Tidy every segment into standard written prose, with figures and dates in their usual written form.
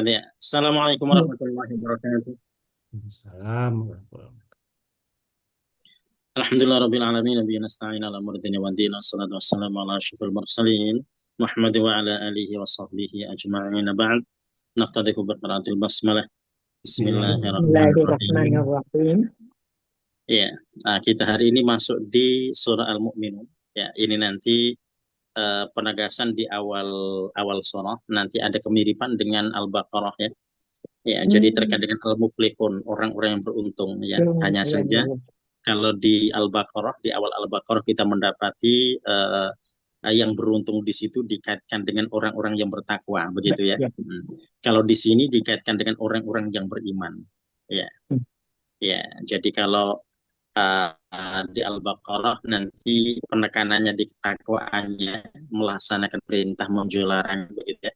Ya. Assalamualaikum warahmatullahi wabarakatuh. Salam warahmatullahi wabarakatuh. Alhamdulillah rabbil alamin nabi nasta'in ala murdina wa dina wassalatu wassalamu ala asyrafil mursalin Muhammad wa ala alihi wa sahbihi ajma'in ba'd. Naftadihu berqiraatil basmalah. Bismillahirrahmanirrahim. Bismillahirrahmanirrahim. Ya, kita hari ini masuk di surah Al-Mu'minun. Ya, ini nanti penegasan di awal awal surah. Nanti ada kemiripan dengan Al-Baqarah ya. Ya, jadi terkait Hmm. dengan Al-Muflihun, orang-orang yang beruntung ya. Ya, Hanya ya, ya, saja ya. kalau di Al-Baqarah, di awal Al-Baqarah kita mendapati yang beruntung di situ dikaitkan dengan orang-orang yang bertakwa, begitu ya. Ya. Kalau di sini dikaitkan dengan orang-orang yang beriman. Ya, Hmm. ya. Jadi kalau di Al-Baqarah nanti penekanannya di ketakwaannya, melaksanakan perintah menjauhi larangan, begitu ya.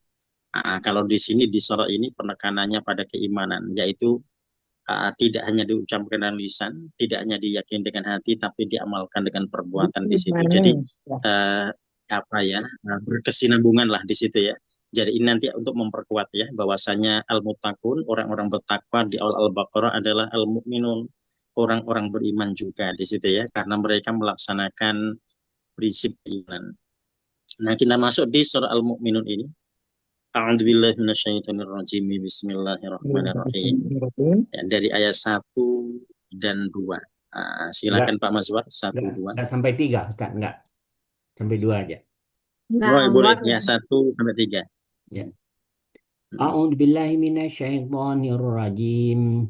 Kalau di sini di surah ini penekanannya pada keimanan, yaitu tidak hanya diucapkan dengan lisan, tidak hanya diyakini dengan hati, tapi diamalkan dengan perbuatan di situ. Jadi Bismillahirrahmanirrahim. Ya. apa ya, berkesinambungan lah di situ ya. Jadi ini nanti untuk memperkuat ya bahwasanya al-muttaqun, orang-orang bertakwa di awal Al-Baqarah adalah al-mu'minun, orang-orang beriman juga di situ ya, karena mereka melaksanakan prinsip iman. Nah, kita masuk di surah Al-Mu'minun ini. A'udzubillahi minasyaitonirrajim. Bismillahirrahmanirrahim. Bismillahirrahmanirrahim. Ya, dari ayat 1 dan 2. Enggak, Silakan Pak Mazwar, satu enggak, 2. enggak sampai tiga, Ustaz. Enggak. Sampai dua aja. Oh, Nah, boleh. boleh. Ya, 1 sampai 3. Ya. Hmm. A'udzu billahi minasyaitonir rajim.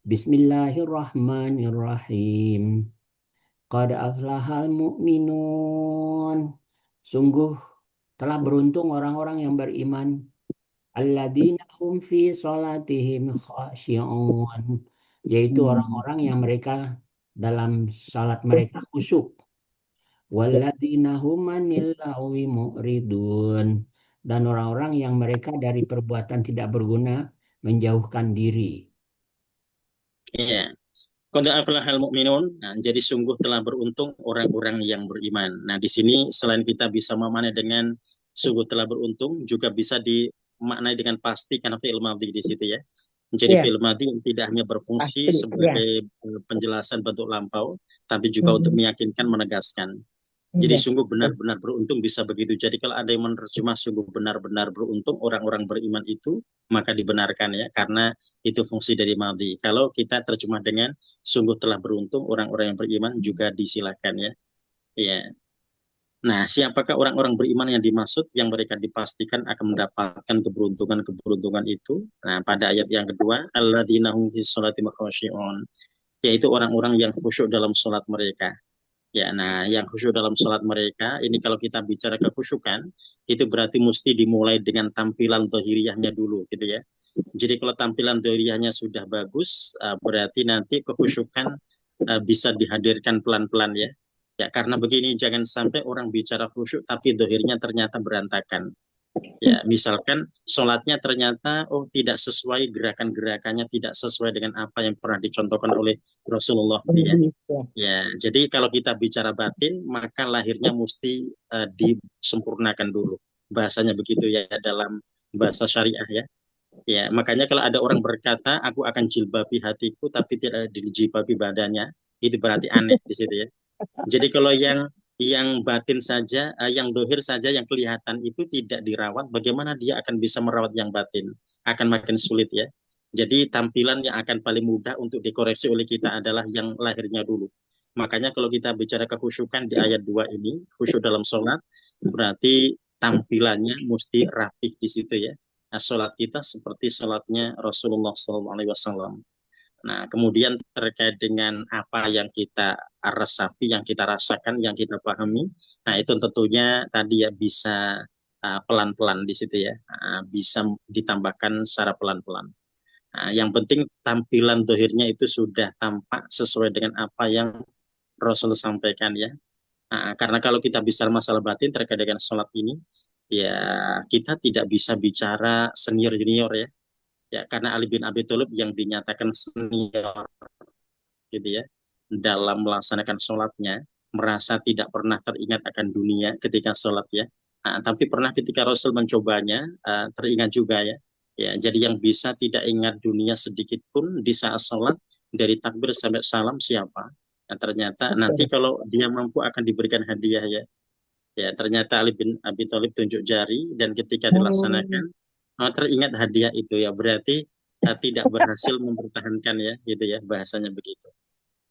Bismillahirrahmanirrahim. Qad aflahal mu'minun. Sungguh telah beruntung orang-orang yang beriman. Alladzina hum fi sholatihim khashi'un, yaitu orang-orang yang mereka dalam salat mereka khusyuk. Walladzina hum anil lagwi mu'ridun, dan orang-orang yang mereka dari perbuatan tidak berguna menjauhkan diri. Ya. Qad aflahal mu'minun. Nah, jadi sungguh telah beruntung orang-orang yang beriman. Nah, di sini selain kita bisa memaknai dengan sungguh telah beruntung, juga bisa dimaknai dengan pasti karena fi'il madhi di situ ya. Jadi Ya, fi'il madhi yang tidak hanya berfungsi pasti. Ya. sebagai penjelasan bentuk lampau, tapi juga untuk Mhm. meyakinkan, menegaskan. Jadi Ya. sungguh benar-benar beruntung bisa begitu. Jadi kalau ada yang menerjemah sungguh benar-benar beruntung orang-orang beriman itu, maka dibenarkan ya, karena itu fungsi dari madhi. Kalau kita terjemah dengan sungguh telah beruntung orang-orang yang beriman juga disilakan ya. Ya. Nah, siapakah orang-orang beriman yang dimaksud yang mereka dipastikan akan mendapatkan keberuntungan-keberuntungan itu? Nah, pada ayat yang kedua, alladzina hum fi sholatihim khashi'un, yaitu orang-orang yang khusyuk dalam sholat mereka. Ya, nah yang khusyuk dalam sholat mereka, ini kalau kita bicara kekhusyukan, itu berarti mesti dimulai dengan tampilan zahiriyahnya dulu, gitu ya. Jadi kalau tampilan zahiriyahnya sudah bagus, berarti nanti kekhusyukan bisa dihadirkan pelan-pelan ya. Ya, karena begini, jangan sampai orang bicara khusyuk tapi zahirnya ternyata berantakan. Ya, misalkan sholatnya ternyata tidak sesuai gerakan-gerakannya, tidak sesuai dengan apa yang pernah dicontohkan oleh Rasulullah, gitu ya. Ya. Ya, jadi kalau kita bicara batin, maka lahirnya mesti disempurnakan dulu. Bahasanya begitu ya dalam bahasa syariah ya. Ya, makanya kalau ada orang berkata, aku akan jilbabi hatiku tapi tidak dijilbabi badannya, itu berarti aneh di situ ya. Jadi kalau yang batin saja, yang dohir saja, yang kelihatan itu tidak dirawat, bagaimana dia akan bisa merawat yang batin? Akan makin sulit ya. Jadi tampilan yang akan paling mudah untuk dikoreksi oleh kita adalah yang lahirnya dulu. Makanya kalau kita bicara kekhusyukan di ayat 2 ini, khusyuk dalam sholat, berarti tampilannya mesti rapih di situ ya. Nah, sholat kita seperti sholatnya Rasulullah SAW. Nah, kemudian terkait dengan apa yang kita resapi, yang kita rasakan, yang kita pahami, nah itu tentunya tadi ya bisa pelan-pelan di situ ya, bisa ditambahkan secara pelan-pelan. Nah, yang penting tampilan dohirnya itu sudah tampak sesuai dengan apa yang Rasul sampaikan ya. Karena kalau kita bicara masalah batin terkait dengan sholat ini, ya kita tidak bisa bicara senior junior ya. Ya, karena Ali bin Abi Thalib yang dinyatakan senior gitu ya dalam melaksanakan sholatnya, merasa tidak pernah teringat akan dunia ketika sholat ya. Tapi pernah ketika Rasul mencobanya, teringat juga ya. Ya, jadi yang bisa tidak ingat dunia sedikit pun di saat sholat dari takbir sampai salam siapa? Nah, ternyata nanti kalau dia mampu akan diberikan hadiah ya. Ya, ternyata Ali bin Abi Thalib tunjuk jari dan ketika Oh, dilaksanakan teringat hadiah itu ya berarti tidak berhasil mempertahankan ya gitu ya bahasanya begitu.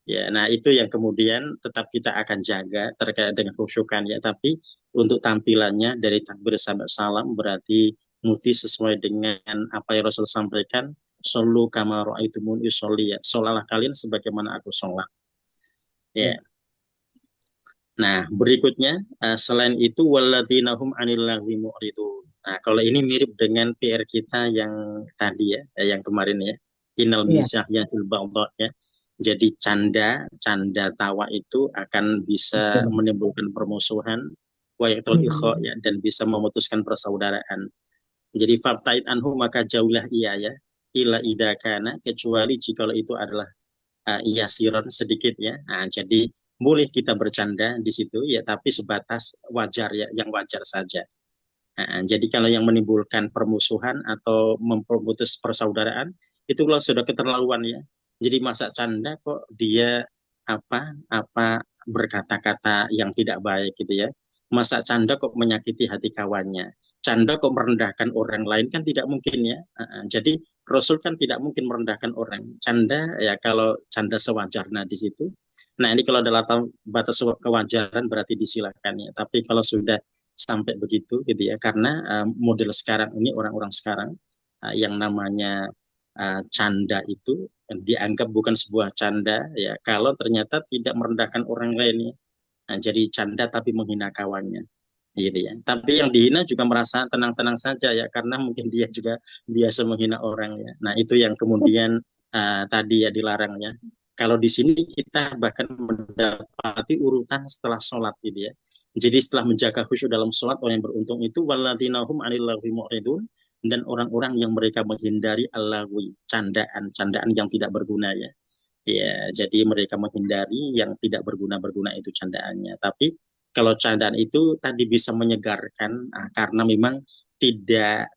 Ya, nah itu yang kemudian tetap kita akan jaga terkait dengan khusyukan ya. Tapi untuk tampilannya dari takbir sampai salam berarti muti sesuai dengan apa yang Rasul sampaikan. Sallu kama ra'aitumuni usolli ya. Sholalah kalian sebagaimana aku sholat. Ya. ya. Nah, berikutnya selain itu walladzina hum 'anil lagwi mu'ridun. Nah, kalau ini mirip dengan PR kita yang tadi ya, yang kemarin ya. Innal Iya. misyahyatil baghdha ya. Jadi canda tawa itu akan bisa Betul. menimbulkan permusuhan wa yaqtul ikha Hmm. ya dan bisa memutuskan persaudaraan. Jadi fabta'id anhu maka jauhlah ia ya. Ila idakana kecuali jikalau itu adalah yasiron sedikit ya. Nah, jadi boleh kita bercanda di situ ya, tapi sebatas wajar ya, yang wajar saja. Nah, jadi kalau yang menimbulkan permusuhan atau mempermutus persaudaraan, itu kalau sudah keterlaluan ya. Jadi masa canda kok dia apa berkata-kata yang tidak baik gitu ya. Masa canda kok menyakiti hati kawannya. Canda kok merendahkan orang lain kan tidak mungkin ya. Jadi Rasul kan tidak mungkin merendahkan orang. Canda ya kalau canda sewajarnya di situ. Nah ini kalau adalah batas kewajaran berarti disilakan ya. Tapi kalau sudah sampai begitu gitu ya karena model sekarang ini orang-orang sekarang yang namanya canda itu dianggap bukan sebuah canda ya kalau ternyata tidak merendahkan orang lain ya. Nah, jadi canda tapi menghina kawannya gitu ya. Tapi yang dihina juga merasa tenang-tenang saja ya karena mungkin dia juga biasa menghina orang ya. Nah, itu yang kemudian tadi ya dilarangnya. Kalau di sini kita bahkan mendapati urutan setelah sholat gitu ya. Jadi setelah menjaga khusyuk dalam sholat orang yang beruntung itu waladzinahum anil lagwi mu'ridun dan orang-orang yang mereka menghindari al-lagwi, candaan yang tidak berguna ya. Ya, jadi mereka menghindari yang tidak berguna-berguna itu candaannya. Tapi kalau candaan itu tadi bisa menyegarkan karena memang tidak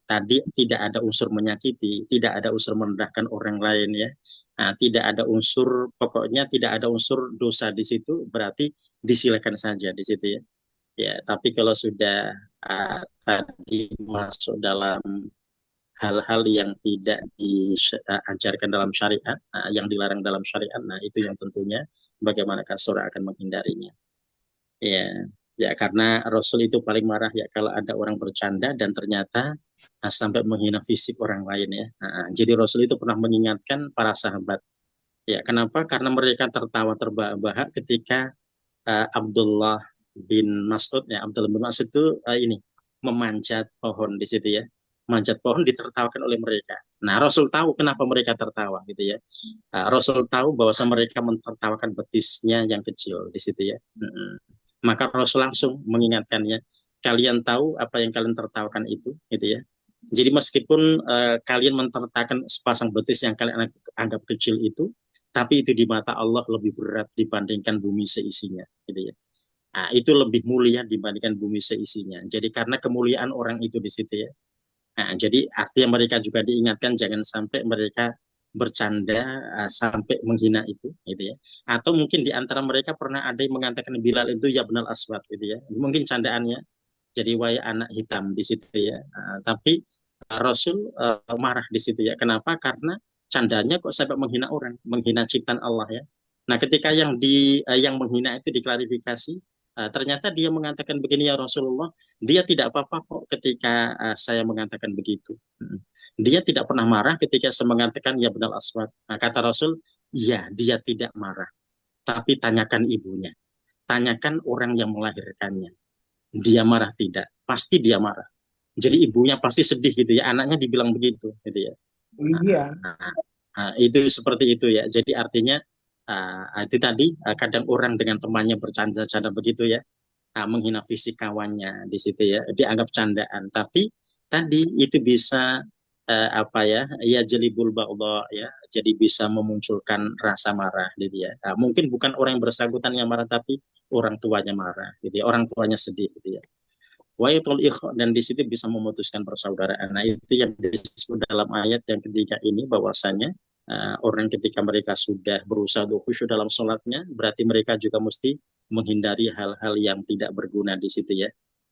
ada unsur menyakiti, tidak ada unsur merendahkan orang lain ya. Tidak ada unsur pokoknya tidak ada unsur dosa di situ berarti disilakan saja di situ ya. Ya, tapi kalau sudah tadi masuk dalam hal-hal yang tidak diajarkan dalam syariat, yang dilarang dalam syariat, nah itu yang tentunya bagaimana seorang akan menghindarinya. Ya, ya karena Rasul itu paling marah ya kalau ada orang bercanda dan ternyata sampai menghina fisik orang lain ya. Jadi Rasul itu pernah mengingatkan para sahabat. Ya, kenapa? Karena mereka tertawa terbahak-bahak ketika Abdullah bin Mas'ud ya Abdullah bin Mas'ud itu ini memanjat pohon di situ ya manjat pohon ditertawakan oleh mereka. Nah Rasul tahu kenapa mereka tertawa gitu ya. Rasul tahu bahwa mereka mentertawakan betisnya yang kecil di situ ya. Maka Rasul langsung mengingatkannya kalian tahu apa yang kalian tertawakan itu gitu ya. Jadi meskipun kalian mentertawakan sepasang betis yang kalian anggap kecil itu, tapi itu di mata Allah lebih berat dibandingkan bumi seisinya, gitu ya. Nah, itu lebih mulia dibandingkan bumi seisinya. Jadi karena kemuliaan orang itu di situ ya. Nah, jadi artinya mereka juga diingatkan jangan sampai mereka bercanda sampai menghina itu, gitu ya. Atau mungkin di antara mereka pernah ada yang mengatakan Bilal itu ya benar aswad, gitu ya. Mungkin candaannya jadi wahai anak hitam di situ ya. Tapi Rasul marah di situ ya. Kenapa? Karena candanya kok sampai menghina orang, menghina ciptaan Allah ya. Nah, ketika yang menghina itu diklarifikasi, ternyata dia mengatakan begini ya Rasulullah, dia tidak apa-apa kok ketika saya mengatakan begitu. Dia tidak pernah marah ketika saya mengatakan ya benar aswad. Nah, kata Rasul, ya dia tidak marah, tapi tanyakan ibunya, tanyakan orang yang melahirkannya. Dia marah tidak, pasti dia marah. Jadi ibunya pasti sedih gitu ya, anaknya dibilang begitu gitu ya. Iya. Itu seperti itu ya. Jadi artinya itu tadi kadang orang dengan temannya bercanda-canda begitu ya, menghina fisik kawannya di situ ya, dianggap candaan. Tapi tadi itu bisa apa ya, ya jelibul ba'dha ya, jadi bisa memunculkan rasa marah gitu ya. Mungkin bukan orang yang bersangkutan yang marah, tapi orang tuanya marah gitu ya, orang tuanya sedih gitu ya. wa yatul ikh, dan di situ bisa memutuskan persaudaraan. Nah, itu yang disebut dalam ayat yang ketiga ini, bahwasanya orang ketika mereka sudah berusaha untuk khusyuk dalam sholatnya, berarti mereka juga mesti menghindari hal-hal yang tidak berguna di situ ya.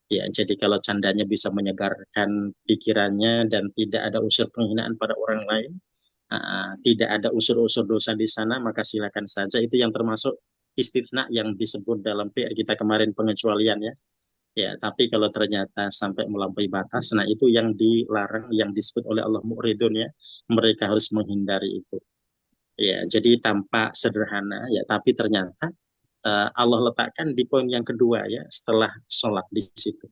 Ya, jadi kalau candanya bisa menyegarkan pikirannya dan tidak ada unsur penghinaan pada orang lain, tidak ada unsur-unsur dosa di sana, maka silakan saja. Itu yang termasuk istitsna yang disebut dalam PR kita kemarin, pengecualian ya. Ya, tapi kalau ternyata sampai melampaui batas, nah itu yang dilarang, yang disebut oleh Allah mu'ridun ya. Mereka harus menghindari itu. Ya, jadi tampak sederhana ya, tapi ternyata Allah letakkan di poin yang kedua ya, setelah sholat di situ.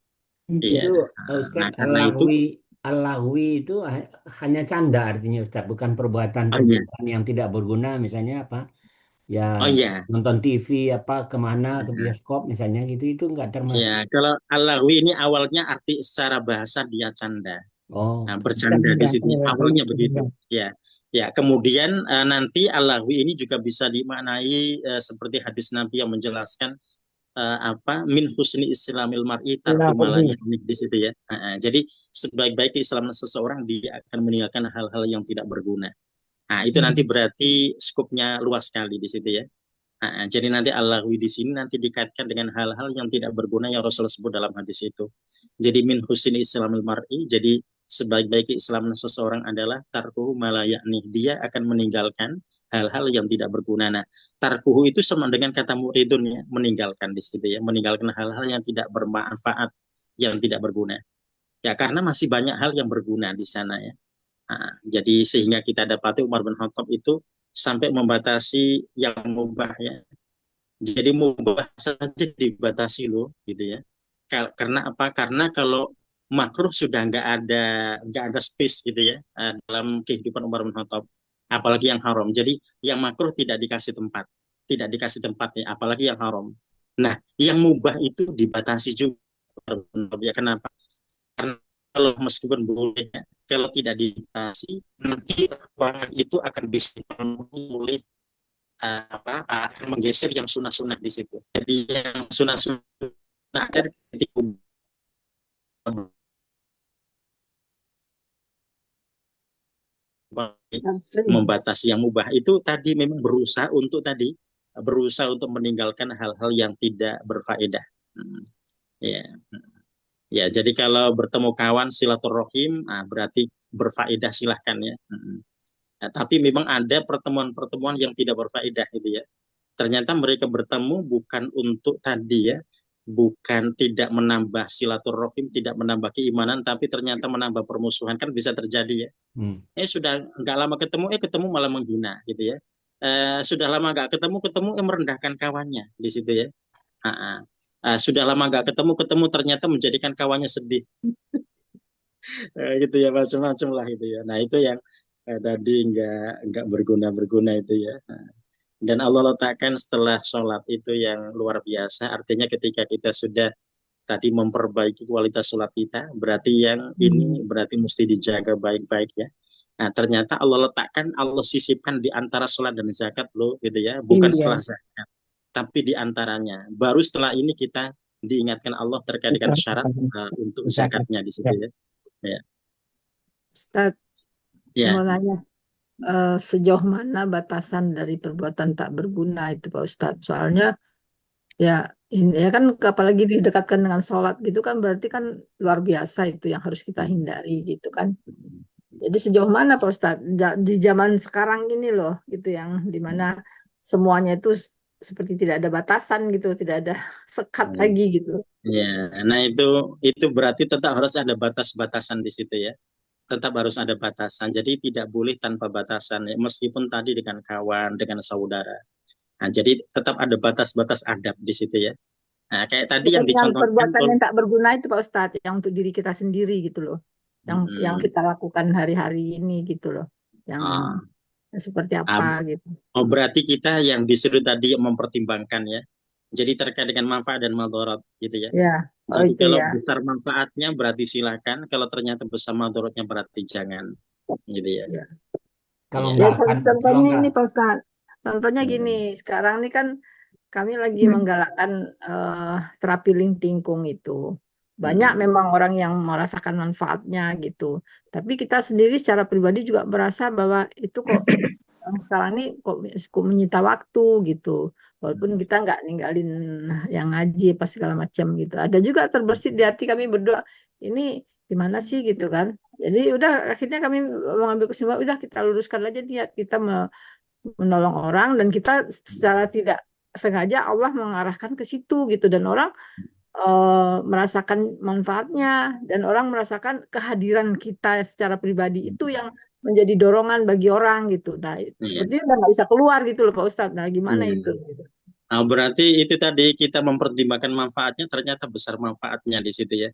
Itu Iya. Nah, Ustadz, karena itu, al-lahwi itu hanya canda artinya Ustadz, bukan oh iya, perbuatan-perbuatan yang tidak berguna, misalnya apa? Ya oh iya, nonton TV apa kemana ke bioskop misalnya gitu, itu nggak ya, termasuk. kalau Alawi ini awalnya arti secara bahasa dia canda. Oh, Nah, bercanda di Canda, sini ya, awalnya begitu. canda. Ya, ya. Kemudian nanti Alawi ini juga bisa dimaknai seperti hadis Nabi yang menjelaskan apa, min husni islamil mar'i tarku Lahwi. malaya di situ ya. Jadi sebaik-baik keislaman seseorang dia akan meninggalkan hal-hal yang tidak berguna. Nah, itu nanti berarti skupnya luas sekali di situ ya. Jadi nanti al-lahwi di sini nanti dikaitkan dengan hal-hal yang tidak berguna yang Rasulullah sebut dalam hadis itu. Jadi min husni islamil mar'i, jadi sebaik-baik keislaman seseorang adalah tarkuhu malayakni, dia akan meninggalkan hal-hal yang tidak berguna. Nah, tarkuhu itu sama dengan kata muridun ya, meninggalkan di situ ya, meninggalkan hal-hal yang tidak bermanfaat, yang tidak berguna. Ya, karena masih banyak hal yang berguna di sana ya. Jadi sehingga kita dapati Umar bin Khattab itu sampai membatasi yang mubah ya. Jadi mubah saja dibatasi loh, gitu ya. Karena apa? Karena kalau makruh sudah nggak ada space gitu ya, dalam kehidupan Umar bin Khattab. Apalagi yang haram. Jadi yang makruh tidak dikasih tempat, tidak dikasih tempat ya. Apalagi yang haram. Nah, yang mubah itu dibatasi juga. Ya kenapa? Karena kalau meskipun boleh, ya, kalau tidak dibatasi, nanti ruangan itu akan bisa dipenuhi oleh akan menggeser yang sunnah-sunnah di situ. Jadi yang sunnah-sunnah akan ketika membatasi yang mubah itu tadi memang berusaha untuk meninggalkan hal-hal yang tidak berfaedah. Ya, ya. Jadi kalau bertemu kawan silaturahim, berarti berfaedah silahkan ya. Nah, tapi memang ada pertemuan-pertemuan yang tidak berfaedah gitu ya. Ternyata mereka bertemu bukan untuk tadi ya, bukan tidak menambah silaturahim, tidak menambah keimanan, tapi ternyata menambah permusuhan, kan bisa terjadi ya. Sudah nggak lama ketemu malah menghina gitu ya. Sudah lama nggak ketemu merendahkan kawannya di situ ya. Sudah lama nggak ketemu ternyata menjadikan kawannya sedih. Gitu ya, macam-macam lah itu ya. Nah itu yang tadi nggak berguna itu ya. Dan Allah letakkan setelah sholat itu yang luar biasa. Artinya ketika kita sudah tadi memperbaiki kualitas sholat kita, berarti yang ini berarti mesti dijaga baik-baik ya. Nah, ternyata Allah letakkan, Allah sisipkan di antara sholat dan zakat loh, gitu ya. Bukan Iya, setelah zakat, tapi di antaranya. Baru setelah ini kita diingatkan Allah terkait dengan syarat untuk zakat. zakatnya di situ Ya. ya. Ya, Ustadz, ya. mau nanya, sejauh mana batasan dari perbuatan tak berguna itu Pak Ustadz? Soalnya ya, ya kan apalagi didekatkan dengan sholat gitu kan berarti kan luar biasa itu yang harus kita hindari gitu kan. Jadi sejauh mana Pak Ustadz di zaman sekarang ini loh gitu yang dimana semuanya itu seperti tidak ada batasan gitu, tidak ada sekat lagi gitu. Ya, nah itu berarti tetap harus ada batas-batasan di situ ya. Tetap harus ada batasan. Jadi tidak boleh tanpa batasan ya. Meskipun tadi dengan kawan, dengan saudara. Nah, jadi tetap ada batas-batas adab di situ ya. Nah, kayak tadi yang Dengan dicontohkan perbuatan yang tak berguna itu Pak Ustadz yang untuk diri kita sendiri gitu loh. Yang kita lakukan hari-hari ini gitu loh. Yang ah, seperti ah, apa gitu. berarti kita yang disuruh tadi mempertimbangkan ya. Jadi terkait dengan manfaat dan madarat gitu ya. Ya, oh Jadi itu kalau ya. besar manfaatnya berarti silakan, kalau ternyata besar madaratnya berarti jangan gitu ya. Ya. Kalau Ya. Ya, enggak kan, kalau contohnya enggak, ini Pak Ustadz. Contohnya gini, sekarang ini kan kami lagi menggalakkan terapi lintingkung itu. Banyak Hmm. memang orang yang merasakan manfaatnya gitu. Tapi kita sendiri secara pribadi juga merasa bahwa itu kok sekarang ini kok menyita waktu gitu. Walaupun kita nggak ninggalin yang ngaji apa segala macam gitu. Ada juga terbersit di hati kami berdua, ini gimana sih gitu kan. Jadi udah akhirnya kami mengambil kesimpulan, udah kita luruskan aja niat kita menolong orang, dan kita secara tidak sengaja Allah mengarahkan ke situ gitu, dan orang merasakan manfaatnya, dan orang merasakan kehadiran kita secara pribadi itu yang menjadi dorongan bagi orang gitu. Nah, Iya. sepertinya udah nggak bisa keluar gitu loh Pak Ustadz. Nah, gimana Iya. itu? Nah, berarti itu tadi kita mempertimbangkan manfaatnya, ternyata besar manfaatnya di situ ya.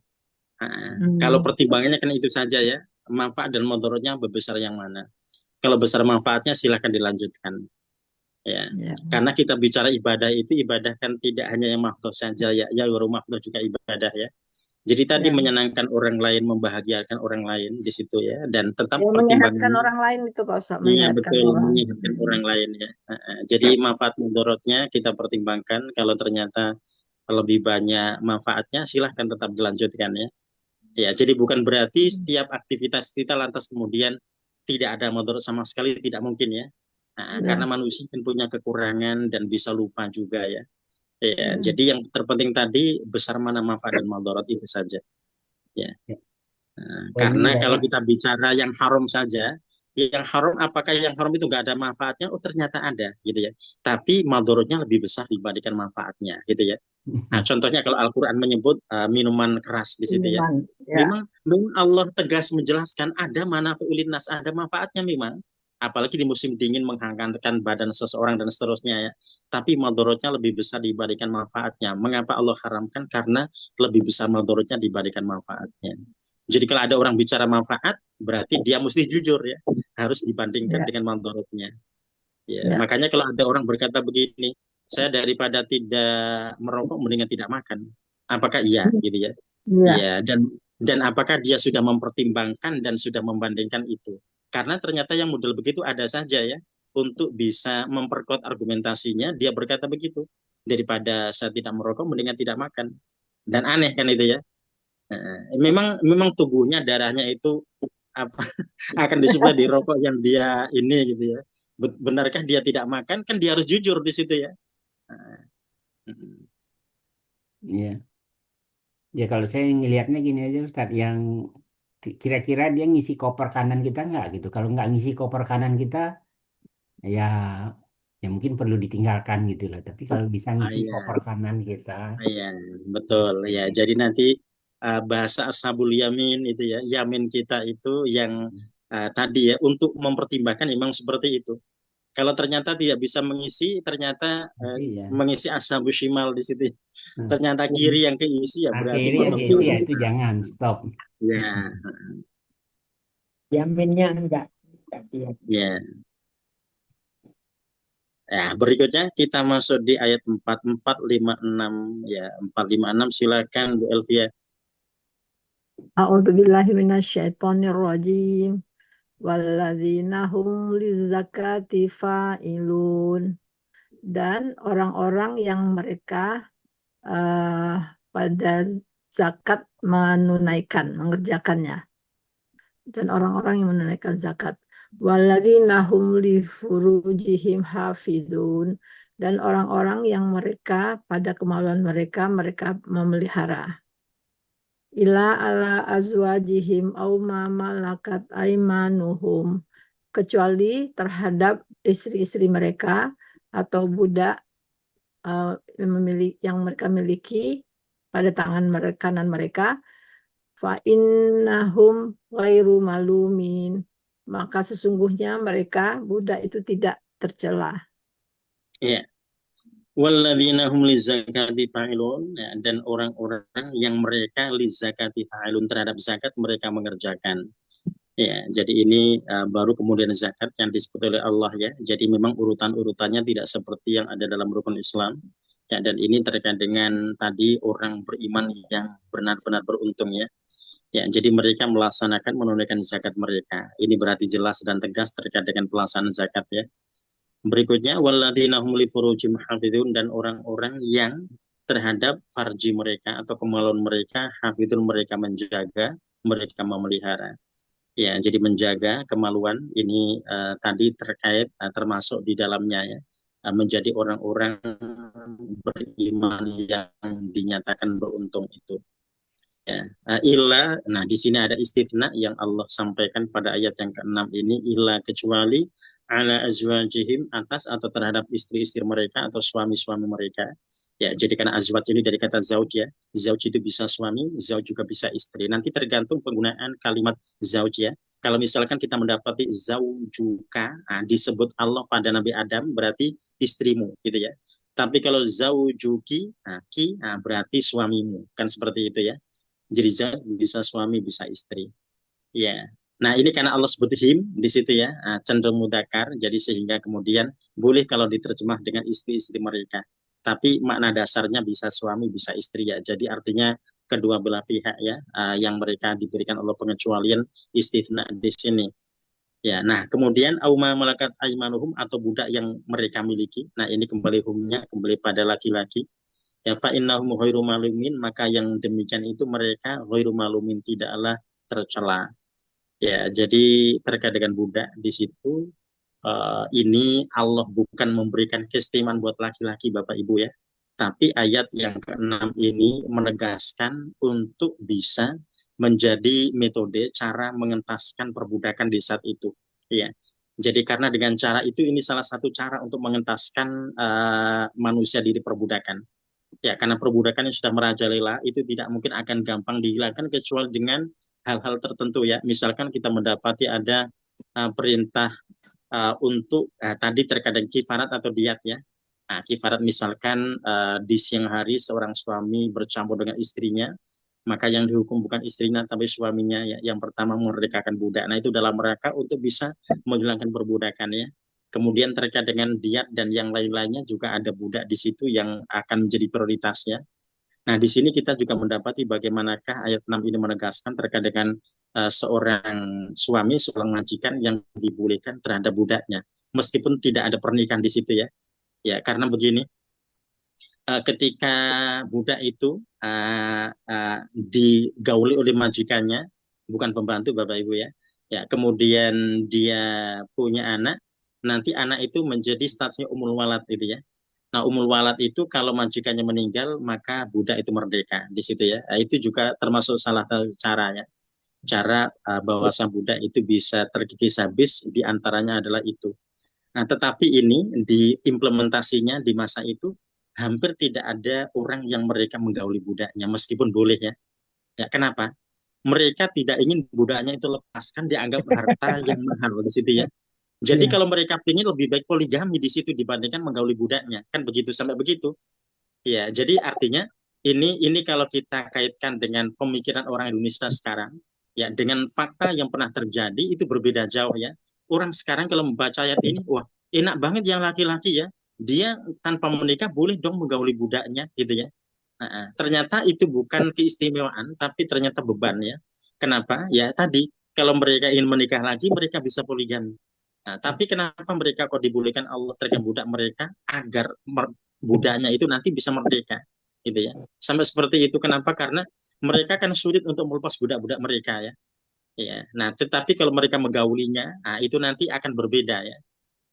Kalau Hmm, pertimbangannya kan itu saja ya, manfaat dan mudaratnya besar yang mana. Kalau besar manfaatnya silahkan dilanjutkan. Ya, ya, karena kita bicara ibadah itu, ibadah kan tidak hanya yang makhluk saja ya, ya makhluk juga ibadah ya. Jadi tadi ya. menyenangkan orang lain, membahagiakan orang lain di situ ya, dan tetap Ya, menyehatkan pertimbangannya. orang lain itu Pak Ustadz, Iya menyehatkan betul, orang. menyehatkan Hmm. orang lain ya. Jadi manfaat mudaratnya kita pertimbangkan. Kalau ternyata lebih banyak manfaatnya, silahkan tetap dilanjutkan ya. Ya, jadi bukan berarti setiap aktivitas kita lantas kemudian tidak ada mudarat sama sekali, tidak mungkin ya. Karena Ya. manusia kan punya kekurangan dan bisa lupa juga ya. Ya, Hmm. jadi yang terpenting tadi besar mana manfaat dan mudarat itu saja. Ya. Ya. Oh ini Karena kalau dari kita bicara yang haram saja, yang haram apakah yang haram itu nggak ada manfaatnya? Oh ternyata ada, gitu ya. Tapi madorotnya lebih besar dibandingkan manfaatnya, gitu ya. Nah, contohnya kalau Al-Quran menyebut minuman keras di situ ya, Minuman. Ya. memang Allah tegas menjelaskan ada manafi'ul nas, ada manfaatnya memang. Apalagi di musim dingin menghangatkan badan seseorang dan seterusnya ya. Tapi madorotnya lebih besar dibandingkan manfaatnya. Mengapa Allah haramkan? Karena lebih besar madorotnya dibandingkan manfaatnya. Jadi kalau ada orang bicara manfaat, berarti dia mesti jujur ya. Harus dibandingkan Ya. dengan madorotnya. Ya, Ya. makanya kalau ada orang berkata begini, saya daripada tidak merokok mendingan tidak makan. Apakah iya gitu ya? Ya. Iya, dan apakah dia sudah mempertimbangkan dan sudah membandingkan itu? Karena ternyata yang model begitu ada saja ya, untuk bisa memperkuat argumentasinya, dia berkata begitu. Daripada saya tidak merokok mendingan tidak makan. Dan aneh kan itu ya. Memang memang tubuhnya darahnya itu apa akan disuplai di rokok yang dia ini gitu ya. Benarkah dia tidak makan? Kan dia harus jujur di situ ya. ya. Ya kalau saya ngelihatnya gini aja Ustaz, yang kira-kira dia ngisi koper kanan kita nggak gitu. Kalau nggak ngisi koper kanan kita, ya ya mungkin perlu ditinggalkan gitu loh. Tapi kalau bisa ngisi Iya, koper kanan kita, iya, betul ya. Jadi nanti bahasa ashabul yamin itu ya, yamin kita itu yang tadi ya untuk mempertimbangkan memang seperti itu. Kalau ternyata tidak bisa mengisi, ternyata ngisi ya. mengisi ashabul shimal di situ. Nah, Ternyata kiri yang keisi ya berarti akhirnya yang motornya diisi ya lebih itu besar. jangan stop. Ya, Jaminnya enggak siap. ya. Ya, berikutnya kita masuk di ayat 4456 ya, 456 silakan Bu Elvia. A'udzubillahi minasyaitonirrajim. Walladzina hum lizzakati fa'ilun. Dan orang-orang yang mereka eh, pada zakat menunaikan, mengerjakannya. Dan orang-orang yang menunaikan zakat. Walladzina hum li furujihim hafidun. Dan orang-orang yang mereka pada kemaluan mereka, mereka memelihara. Ila ala azwajihim au ma malakat aimanuhum, kecuali terhadap istri-istri mereka atau budak yang mereka miliki pada tangan mereka, kanan mereka, fa innahum ghairu malumin, maka sesungguhnya mereka budak itu tidak tercela. Ya, walladzina hum lizakati fa'ilun ya, dan orang-orang yang mereka lizakati fa'ilun terhadap zakat mereka mengerjakan. Ya, jadi ini baru kemudian zakat yang disebut oleh Allah ya. Jadi memang urutan-urutannya tidak seperti yang ada dalam rukun Islam. Ya, dan ini terkait dengan tadi orang beriman yang benar-benar beruntung ya. Ya, jadi mereka melaksanakan menunaikan zakat mereka. Ini berarti jelas dan tegas terkait dengan pelaksanaan zakat ya. Berikutnya walladzina hum li furujihim hafizun, dan orang-orang yang terhadap farji mereka atau kemaluan mereka, hafidun mereka menjaga, mereka memelihara. Ya, jadi menjaga kemaluan ini tadi terkait termasuk di dalamnya ya, menjadi orang-orang beriman yang dinyatakan beruntung itu. Ya, nah di sini ada istitsna yang Allah sampaikan pada ayat yang ke-6 ini, illa kecuali ala azwajihim atas atau terhadap istri-istri mereka atau suami-suami mereka. Ya, jadi karena azwaj ini dari kata zauj ya. Zauj itu bisa suami, zauj juga bisa istri. Nanti tergantung penggunaan kalimat zauj ya. Kalau misalkan kita mendapati zaujuka, disebut Allah pada Nabi Adam berarti istrimu gitu ya. Tapi kalau zaujuki, berarti suamimu. Kan seperti itu ya. Jadi bisa suami, bisa istri. Ya. Nah, ini karena Allah sebut him di situ ya, cenderung mudzakkar, jadi sehingga kemudian boleh kalau diterjemah dengan istri-istri mereka. Tapi makna dasarnya bisa suami, bisa istri ya. Jadi artinya kedua belah pihak ya, yang mereka diberikan Allah pengecualian istitsna di sini. Ya, nah kemudian auma malakat aimanuhum atau budak yang mereka miliki. Nah, ini kembali humnya kembali pada laki-laki. Ya fa innahum ghairu malumin, maka yang demikian itu mereka ghairu malumin, tidaklah tercela. Ya, jadi terkait dengan budak di situ ini Allah bukan memberikan keistimewaan buat laki-laki Bapak Ibu ya. Tapi ayat yang ke-6 ini menegaskan untuk bisa menjadi metode cara mengentaskan perbudakan di saat itu. Ya. Jadi karena dengan cara itu ini salah satu cara untuk mengentaskan manusia dari perbudakan. Ya, karena perbudakan yang sudah merajalela itu tidak mungkin akan gampang dihilangkan kecuali dengan hal-hal tertentu ya. Misalkan kita mendapati ada perintah untuk tadi terkadang kifarat atau diat ya. Nah, kifarat misalkan di siang hari seorang suami bercampur dengan istrinya, maka yang dihukum bukan istrinya tapi suaminya ya. Yang pertama memerdekakan budak. Nah, itu dalam rangka untuk bisa menghilangkan perbudakan ya. Kemudian terkait dengan diat dan yang lain-lainnya juga ada budak di situ yang akan menjadi prioritasnya. Nah, di sini kita juga mendapati bagaimanakah ayat 6 ini menegaskan terkait dengan seorang suami, seorang majikan yang dibolehkan terhadap budaknya. Meskipun tidak ada pernikahan di situ ya. Ya, karena begini, ketika budak itu digauli oleh majikannya, bukan pembantu Bapak Ibu ya. Ya, kemudian dia punya anak, nanti anak itu menjadi statusnya umul walad itu ya. Nah, umul walad itu kalau majikannya meninggal, maka budak itu merdeka di situ ya. Nah, itu juga termasuk salah satu caranya. Cara bahwa sang budak itu bisa terkikis habis, di antaranya adalah itu. Nah, tetapi ini di implementasinya di masa itu hampir tidak ada orang yang mereka menggauli budaknya, meskipun boleh ya. Ya, kenapa? Mereka tidak ingin budaknya itu lepaskan, dianggap harta yang mahal di situ ya. Jadi Iya. kalau mereka ingin lebih baik poligami di situ dibandingkan menggauli budaknya, kan begitu sampai begitu. Ya, jadi artinya ini kalau kita kaitkan dengan pemikiran orang Indonesia sekarang, ya dengan fakta yang pernah terjadi itu berbeda jauh ya. Orang sekarang kalau membaca ayat ini, wah enak banget yang laki-laki ya, dia tanpa menikah boleh dong menggauli budaknya gitu ya. Ternyata itu bukan keistimewaan, tapi ternyata beban ya. Kenapa? Ya tadi kalau mereka ingin menikah lagi, mereka bisa poligami. Nah, tapi kenapa mereka kok dibolehkan Allah terhadap budak mereka agar budaknya itu nanti bisa merdeka, gitu ya. Sampai seperti itu. Kenapa? Karena mereka kan sulit untuk melepas budak-budak mereka ya. Ya. Nah, tetapi kalau mereka menggaulinya, itu nanti akan berbeda ya.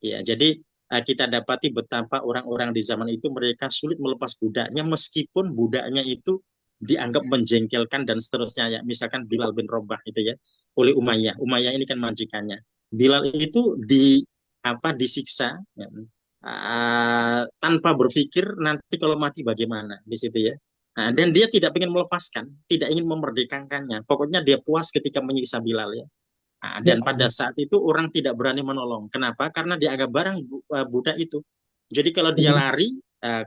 Ya, jadi kita dapati betapa orang-orang di zaman itu mereka sulit melepas budaknya meskipun budaknya itu dianggap menjengkelkan dan seterusnya ya. Misalkan Bilal bin Rabah itu ya oleh Umayyah. Umayyah ini kan majikannya. Bilal itu disiksa ya, tanpa berpikir nanti kalau mati bagaimana di situ ya. Nah, dan dia tidak ingin melepaskan, tidak ingin memerdekakannya. Pokoknya dia puas ketika menyiksa Bilal ya. Dan pada saat itu orang tidak berani menolong. Kenapa? Karena dianggap barang budak itu. Jadi kalau dia lari,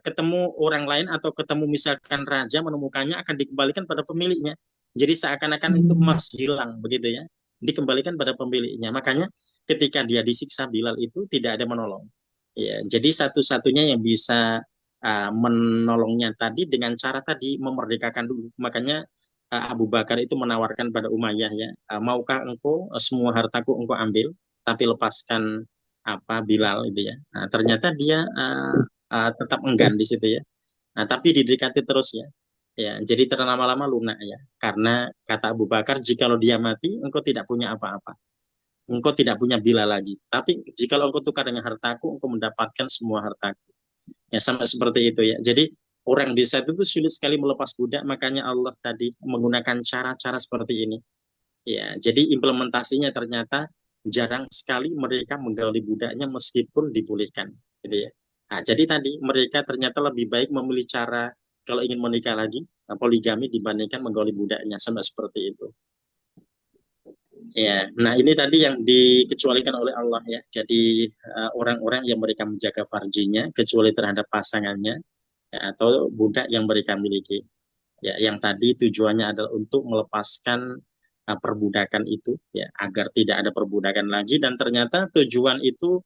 ketemu orang lain atau ketemu misalkan raja menemukannya akan dikembalikan pada pemiliknya. Jadi seakan-akan itu emas hilang begitu ya. Dikembalikan pada pemiliknya. Makanya ketika dia disiksa Bilal itu tidak ada menolong. Ya, jadi satu-satunya yang bisa menolongnya tadi dengan cara tadi memerdekakan dulu. Makanya Abu Bakar itu menawarkan pada Umayyah ya, maukah engkau semua hartaku engkau ambil, tapi lepaskan Bilal itu ya. Nah, ternyata dia tetap enggan di situ ya. Nah, tapi didekati terus ya. Ya, jadi terlama-lama lunak ya. Karena kata Abu Bakar, jikalau dia mati, engkau tidak punya apa-apa. Engkau tidak punya bila lagi. Tapi jikalau engkau tukar dengan hartaku, engkau mendapatkan semua hartaku. Ya, sama seperti itu ya. Jadi orang di saat itu sulit sekali melepas budak, makanya Allah tadi menggunakan cara-cara seperti ini. Ya, jadi implementasinya ternyata jarang sekali mereka menggali budaknya meskipun dipulihkan, gitu ya. Nah, jadi tadi mereka ternyata lebih baik memilih cara kalau ingin menikah lagi poligami dibandingkan menggali budaknya sama seperti itu. Ya, nah ini tadi yang dikecualikan oleh Allah ya. Jadi orang-orang yang mereka menjaga farjinya kecuali terhadap pasangannya ya, atau budak yang mereka miliki. Ya, yang tadi tujuannya adalah untuk melepaskan perbudakan itu ya agar tidak ada perbudakan lagi dan ternyata tujuan itu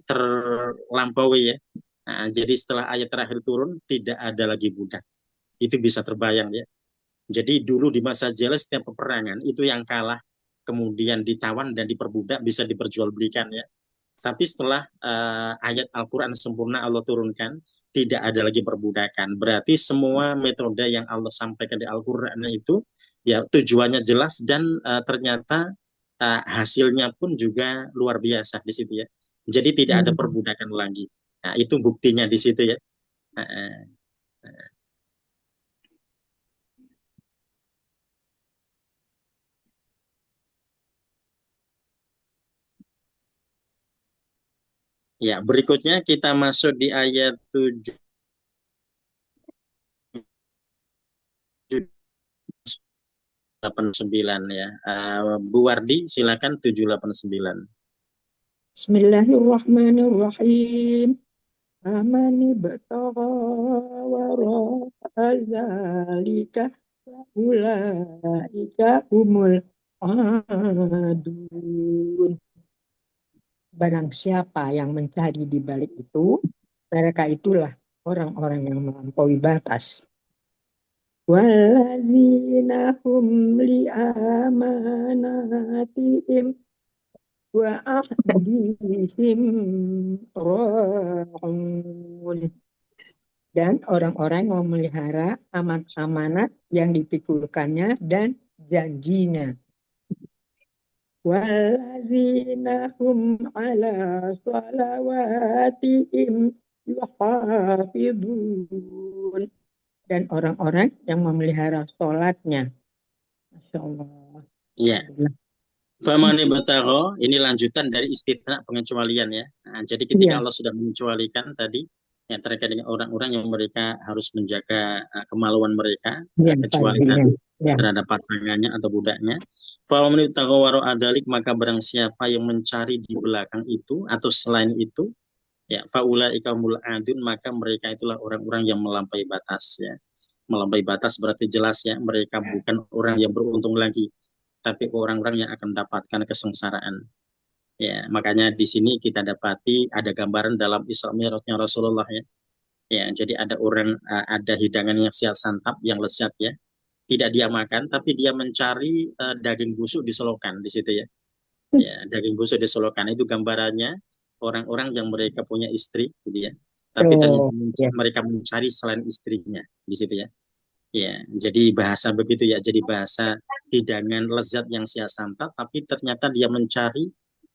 terlampaui ya. Nah, jadi setelah ayat terakhir turun tidak ada lagi budak. Itu bisa terbayang ya. Jadi dulu di masa jahiliyah setiap peperangan itu yang kalah kemudian ditawan dan diperbudak bisa diperjualbelikan ya. Tapi setelah ayat Al-Quran sempurna Allah turunkan, tidak ada lagi perbudakan. Berarti semua metode yang Allah sampaikan di Al-Quran itu, ya tujuannya jelas dan ternyata hasilnya pun juga luar biasa di situ ya. Jadi tidak ada perbudakan lagi. Nah, itu buktinya di situ ya. Ya, berikutnya kita masuk di ayat 789 ya. Bu Wardi silakan 789. Bismillahirrahmanirrahim. Amani batagha wara'a zalika ulaika humul adun. Barang siapa yang mencari di balik itu, mereka itulah orang-orang yang melampaui batas. Wallazina hum li'amanatihim wa ahdihim ra'un. Dan orang-orang yang memelihara amanat yang dipikulkannya dan janjinya. Wallazina hum ala salawatihim yuhafidun. Dan orang-orang yang memelihara sholatnya. Masya Allah. Iya. Famani batagha, ini lanjutan dari istitsna pengecualian ya. Nah, jadi ketika Allah sudah mengecualikan tadi ya terkait dengan orang-orang yang mereka harus menjaga kemaluan mereka kecuali tadi terhadap pasangannya atau budaknya. Famani batagha wara adalik, maka barang siapa yang mencari di belakang itu atau selain itu ya faulaika humul adun, maka mereka itulah orang-orang yang melampaui batas ya. Melampaui batas berarti jelas ya mereka bukan orang yang beruntung lagi, tapi orang-orang yang akan mendapatkan kesengsaraan. Ya, makanya di sini kita dapati ada gambaran dalam Isra Mi'rajnya Rasulullah ya. Ya, jadi ada orang ada hidangan yang siap santap yang lezat ya. Tidak dia makan, tapi dia mencari daging busuk di selokan di situ ya. Ya, daging busuk di selokan itu gambarannya orang-orang yang mereka punya istri gitu ya. Tapi ternyata mereka mencari selain istrinya di situ ya. Ya, jadi bahasa begitu ya. Jadi bahasa hidangan lezat yang sia santap, tapi ternyata dia mencari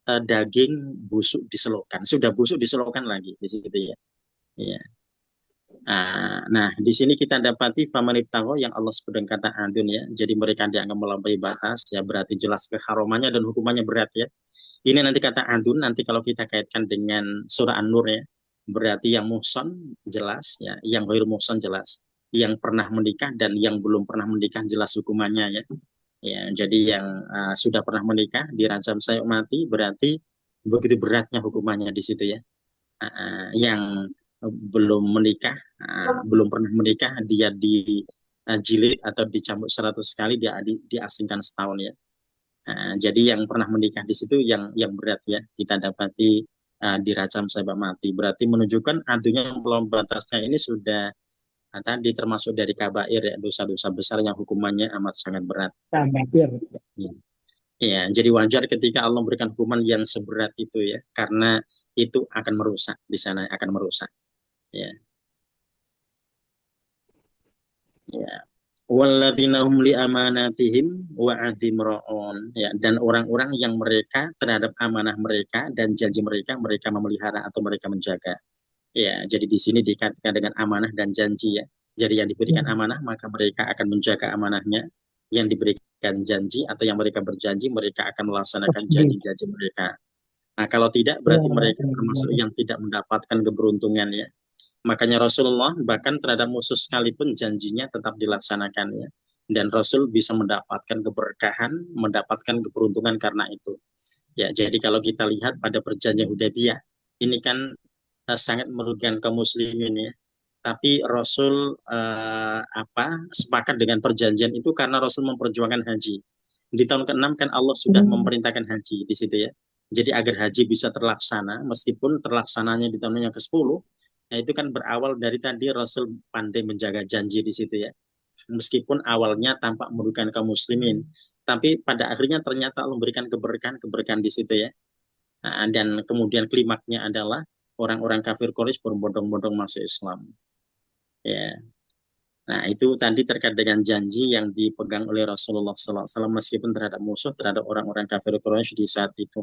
daging busuk di selokan. Sudah busuk di selokan lagi di situ ya. Ya. Nah, di sini kita dapati famanibtago yang Allah sebut dengan kata adun ya. Jadi mereka dianggap melampaui batas ya, berarti jelas keharumannya dan hukumannya berat ya. Ini nanti kata adun, nanti kalau kita kaitkan dengan surah An-Nur ya, berarti yang muhson jelas ya, yang ghairu muhson jelas, yang pernah menikah dan yang belum pernah menikah jelas hukumannya ya. Ya, jadi yang sudah pernah menikah dirajam sayuk mati berarti begitu beratnya hukumannya di situ ya. Yang belum menikah, belum pernah menikah, dia dijilid atau dicambuk 100 kali, dia diasingkan setahun ya. Jadi yang pernah menikah di situ yang berat ya, kita dapati dirajam sampai mati. Berarti menunjukkan adunya melampaui batasnya ini sudah tadi termasuk dari kabair ya, dosa-dosa besar yang hukumannya amat sangat berat. Ya. Ya, jadi wajar ketika Allah memberikan hukuman yang seberat itu ya, karena itu akan merusak di sana, akan merusak. Ya. Ya. Walladzina hum li amanatihim wa ahdim ra'un. Ya, dan orang-orang yang mereka terhadap amanah mereka dan janji mereka, mereka memelihara atau mereka menjaga. Ya, jadi di sini dikatakan dengan amanah dan janji ya. Jadi yang diberikan Hmm. amanah maka mereka akan menjaga amanahnya. Yang diberikan janji atau yang mereka berjanji mereka akan melaksanakan Tasbih. janji-janji mereka. Nah, kalau tidak Ya, berarti mereka termasuk ya. yang tidak mendapatkan keberuntungan ya. Makanya Rasulullah bahkan terhadap musuh sekalipun janjinya tetap dilaksanakan ya. Dan Rasul bisa mendapatkan keberkahan, mendapatkan keberuntungan karena itu. Ya, jadi kalau kita lihat pada perjanjian Hudaybiyah, ini kan sangat merugikan kaum muslimin ya. Tapi Rasul sepakat dengan perjanjian itu karena Rasul memperjuangkan haji. Di tahun ke-6 kan Allah sudah Hmm. memerintahkan haji di situ ya. Jadi agar haji bisa terlaksana, meskipun terlaksananya di tahun yang ke-10, nah itu kan berawal dari tadi Rasul pandai menjaga janji di situ ya. Meskipun awalnya tampak merugikan kaum muslimin, tapi pada akhirnya ternyata Allah memberikan keberkahan di situ ya. Nah, dan kemudian klimaknya adalah orang-orang kafir Quraisy berbondong-bondong masuk Islam. Ya, nah itu tadi terkait dengan janji yang dipegang oleh Rasulullah SAW meskipun terhadap musuh, terhadap orang-orang kafir Quraisy di saat itu.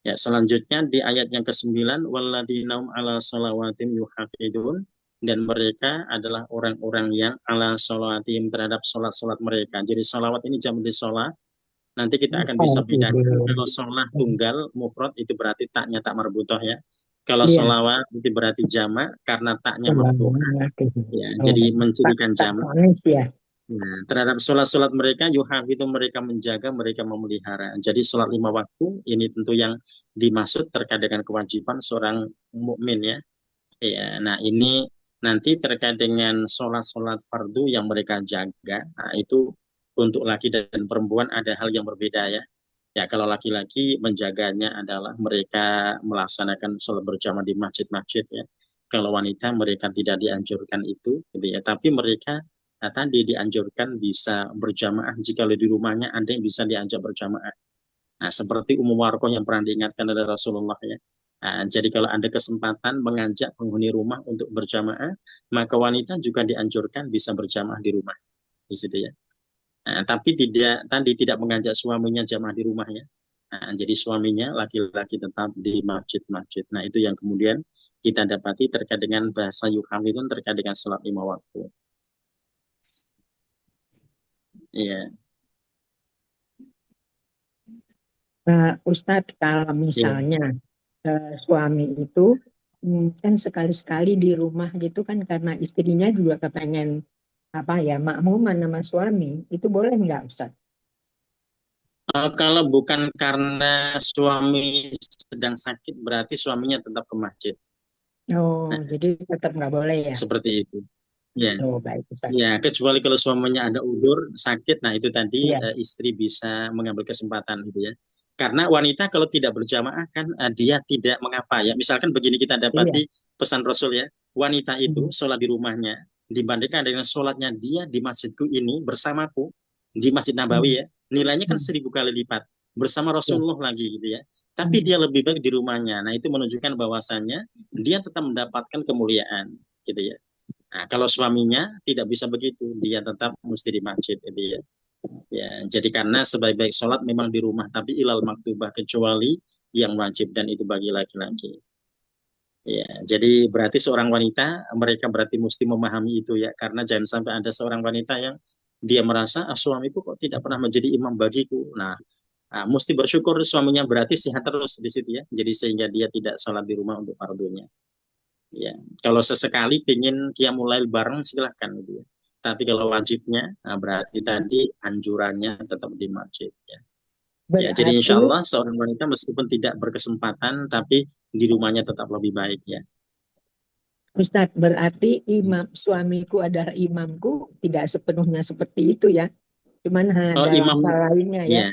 Ya, selanjutnya di ayat yang ke-9, walladzina hum ala salawatim yuhafidun, dan mereka adalah orang-orang yang ala salawatim terhadap salat-salat mereka. Jadi salawat ini jam di salat. Nanti kita akan bisa bedakan Tasbih. kalau sholat tunggal mufrad itu berarti taknya tak marbutoh ya. Kalau Iya. sholawat itu berarti jamak karena taknya maftuhah. Selamat. Ya, Oh, jadi tak mencirikan tak jamak. manis ya. Nah, terhadap sholat-sholat mereka, yuhaf itu mereka menjaga, mereka memelihara. Jadi sholat 5 waktu ini tentu yang dimaksud terkait dengan kewajiban seorang mukmin ya. Ya, nah ini nanti terkait dengan sholat-sholat fardu yang mereka jaga. Nah, itu untuk laki dan perempuan ada hal yang berbeda ya. Ya, kalau laki-laki menjaganya adalah mereka melaksanakan sholat berjamaah di masjid-masjid ya. Kalau wanita mereka tidak dianjurkan itu, gitu ya. Tapi mereka tadi dianjurkan bisa berjamaah jika di rumahnya ada yang bisa diajak berjamaah. Nah, seperti umum warokoh yang pernah diingatkan oleh Rasulullah ya. Nah, jadi kalau ada kesempatan mengajak penghuni rumah untuk berjamaah, maka wanita juga dianjurkan bisa berjamaah di rumah di situ ya. Nah, tapi tidak mengajak suaminya jamaah di rumahnya. Nah, jadi suaminya laki-laki tetap di masjid-masjid. Nah, itu yang kemudian kita dapati terkait dengan bahasa Yuham itu terkait dengan sholat 5 waktu. Iya, Ustadz, kalau iya. misalnya suami itu kan sekali-sekali di rumah gitu kan karena istrinya juga kepengen apa ya makmuman sama suami, itu boleh nggak Ustadz? Kalau bukan karena suami sedang sakit, berarti suaminya tetap ke masjid. Oh, Nah, jadi tetap nggak boleh ya? seperti itu. Ya, Oh, baik Ustadz. ya, kecuali kalau suaminya ada udur sakit, nah itu tadi Iya, istri bisa mengambil kesempatan gitu ya. Karena wanita kalau tidak berjamaah kan dia tidak mengapa ya. Misalkan begini kita iya. dapati pesan Rasul ya, wanita itu Hmm. sholat di rumahnya dibandingkan dengan sholatnya dia di masjidku ini bersamaku di Masjid Nabawi Hmm. ya, nilainya kan Hmm. 1000 kali lipat bersama Ya. Rasulullah lagi gitu ya. Tapi Hmm. dia lebih baik di rumahnya. Nah itu menunjukkan bahwasannya dia tetap mendapatkan kemuliaan gitu ya. Nah, kalau suaminya tidak bisa begitu, dia tetap mesti di masjid itu ya. Ya, jadi karena sebaik-baik sholat memang di rumah, tapi ilal maktubah kecuali yang wajib dan itu bagi laki-laki. Ya, jadi berarti seorang wanita mereka berarti mesti memahami itu ya, karena jangan sampai ada seorang wanita yang dia merasa suamiku kok tidak pernah menjadi imam bagiku. Nah, mesti bersyukur suaminya berarti sehat terus di situ ya. Jadi sehingga dia tidak sholat di rumah untuk fardunya. Ya, kalau sesekali pengen qiyamul lail bareng silahkan gitu ya. Tapi kalau wajibnya, nah berarti tadi anjurannya tetap di masjid ya. Ya, jadi Berarti insya Allah seorang wanita meskipun tidak berkesempatan, tapi di rumahnya tetap lebih baik ya. Ustadz, berarti imam suamiku adalah imamku tidak sepenuhnya seperti itu ya. Cuman Oh ada imam, hal lainnya ya. ya.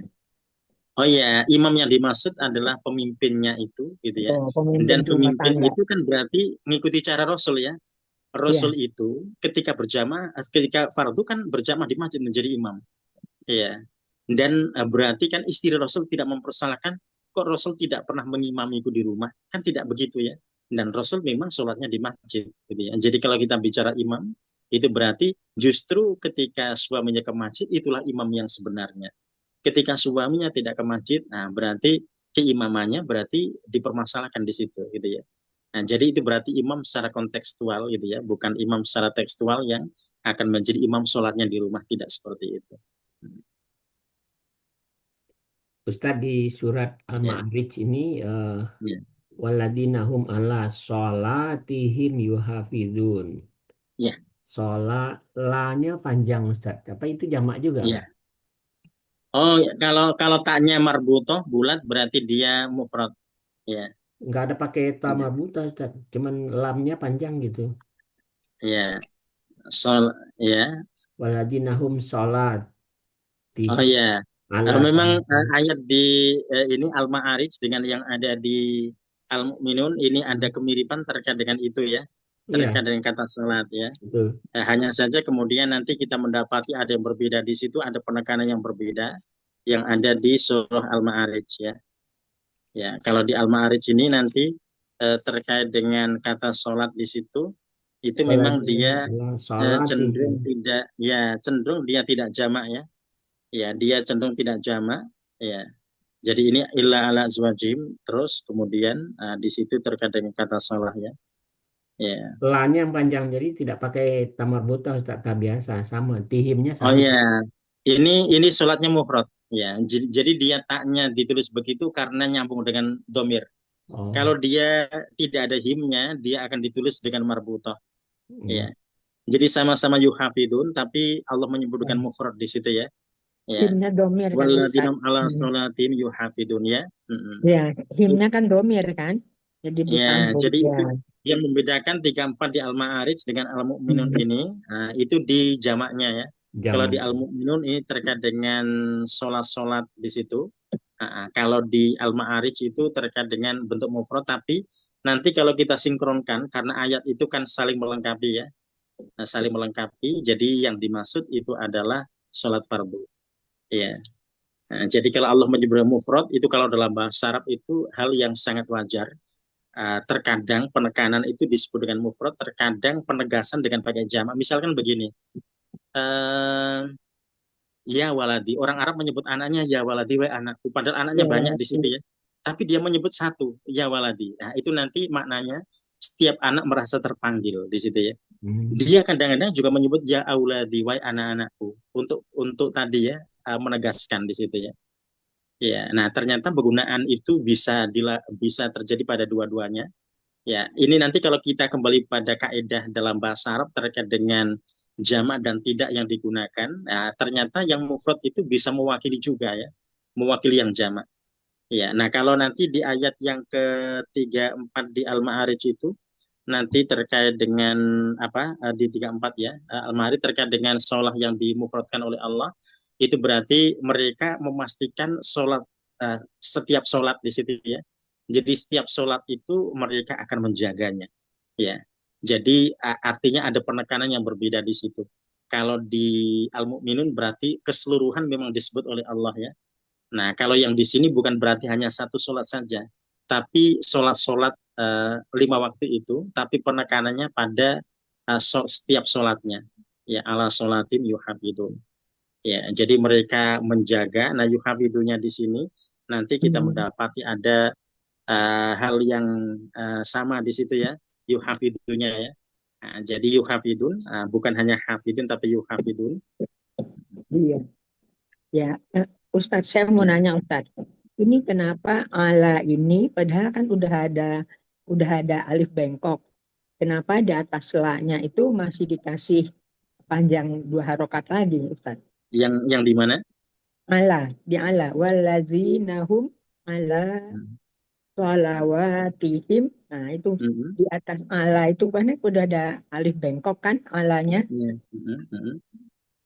Oh ya, imam yang dimaksud adalah pemimpinnya itu, gitu ya. Oh, pemimpin Dan rumah pemimpin tangga. itu kan berarti mengikuti cara Rasul ya. Iya. Rasul itu ketika berjamaah, ketika fardu kan berjamaah di masjid menjadi imam. Iya. Dan berarti kan istri Rasul tidak mempersalahkan, kok Rasul tidak pernah mengimamiku di rumah? Kan tidak begitu ya. Dan Rasul memang sholatnya di masjid. Gitu ya. Jadi kalau kita bicara imam, Itu berarti justru ketika suaminya ke masjid itulah imam yang sebenarnya. Ketika suaminya tidak ke masjid, nah berarti keimamannya berarti dipermasalahkan di situ gitu ya. Nah, jadi itu berarti imam secara kontekstual gitu ya, bukan imam secara tekstual yang akan menjadi imam sholatnya di rumah, tidak seperti itu. Ustaz di surat Ya, Al-Ma'arij ini ya, waladina hum ala sholatihim yuhafidun. ya, Sholat lanya panjang Ustaz. Apa itu jamak juga ya. enggak? Oh, kalau taknya marbutoh bulat berarti dia mufrad. Ya, Enggak ada pakai ta ya, marbuta Ustaz. Cuman lamnya panjang gitu. ya. Sol, ya. Waladina hum Oh sholatihim ya. ala Memang sholatihim. ayat di ini Al-Ma'arij dengan yang ada di Al-Mu'minun ini ada kemiripan terkait dengan itu ya, terkait Iya, dengan kata salat ya. betul. Hanya saja kemudian nanti kita mendapati ada yang berbeda di situ, ada penekanan yang berbeda yang ada di surah Al-Ma'arij ya. Ya, kalau di Al-Ma'arij ini nanti terkait dengan kata salat di situ, itu memang Waladina dia ala sholatihim. cenderung dia tidak jamak ya. Ya, dia cenderung tidak jamak ya. Jadi ini illa ala azwajim terus kemudian di situ terkait dengan kata salah ya. Ya. Lanya yang panjang jadi tidak pakai ta marbuta Ustaz. Tak biasa sama. Tihimnya Oh sama. ya. Ini sholatnya mufrad ya. Jadi dia taknya ditulis begitu karena nyambung dengan domir. Kalau Oh. dia tidak ada himnya, dia akan ditulis dengan marbutoh. Ya. Hmm. Jadi sama-sama yuhafidun, tapi Allah menyebutkan mufrad di situ ya. Ya. Himnya domir kan Ustaz. Waladinam ala sholatim yuhafidun ya. Mm-mm. Ya, himnya kan domir kan. Jadi Ya, disambung jadi ya. itu yang membedakan 34 di Al-Ma'arij dengan Al-Mu'minun Hmm. ini, itu di jamaknya ya. Kalau di Jamak. Al-Mu'minun ini terkait dengan sholat-sholat di situ. Kalau di Al-Ma'arij itu terkait dengan bentuk mufrad, tapi nanti kalau kita sinkronkan, karena ayat itu kan saling melengkapi ya. Saling melengkapi, jadi yang dimaksud itu adalah sholat fardu. Ya. Jadi kalau Allah menyebut mufrad, itu kalau dalam bahasa Arab itu hal yang sangat wajar. Terkadang penekanan itu disebut dengan mufrad, terkadang penegasan dengan pakai jamak. Misalkan begini, uh, ya waladi. Orang Arab menyebut anaknya ya waladi, wa anakku. Padahal anaknya Ya, banyak di situ ya. Tapi dia menyebut satu, ya waladi. Nah, itu nanti maknanya setiap anak merasa terpanggil di situ ya. Hmm. Dia kadang-kadang juga menyebut ya auladi, wa anak-anakku. Untuk tadi ya, menegaskan di situ ya. Ya, nah ternyata penggunaan itu bisa terjadi pada dua-duanya. Ya, ini nanti kalau kita kembali pada kaidah dalam bahasa Arab terkait dengan jamak dan tidak yang digunakan, nah, ternyata yang mufrad itu bisa mewakili juga ya, mewakili yang jamak. Ya, nah kalau nanti di ayat yang ketiga empat di Al-Ma'arij itu nanti terkait dengan apa di 34 ya, Al-Ma'arij terkait dengan sholat yang dimufradkan oleh Allah, itu berarti mereka memastikan sholat setiap sholat di situ ya. Jadi setiap sholat itu mereka akan menjaganya. Ya, jadi artinya ada penekanan yang berbeda di situ. Kalau di Al-Mu'minun berarti keseluruhan memang disebut oleh Allah ya. Nah, kalau yang di sini bukan berarti hanya satu sholat saja, tapi sholat-sholat 5 waktu itu, tapi penekanannya pada setiap sholatnya. Ya, ala sholatim yuhafidun. Ya, jadi mereka menjaga. Nah, yuhafidunya di sini nanti kita mendapati ada hal yang sama di situ ya, yuhafidunya ya. Nah, jadi yuhafidun bukan hanya hafidun tapi yuhafidun. Iya. Ya, Ustadz, saya mau nanya Ustadz, ini kenapa ala ini padahal kan udah ada alif bengkok. Kenapa di atas la-nya itu masih dikasih panjang 2 harokat lagi, Ustadz? Yang di mana? Ala, di ala. Wallazinahum ala sholawatihim. Nah, itu Mm-hmm. di atas ala itu kan udah ada alif bengkok kan alanya. Yeah. Mm-hmm.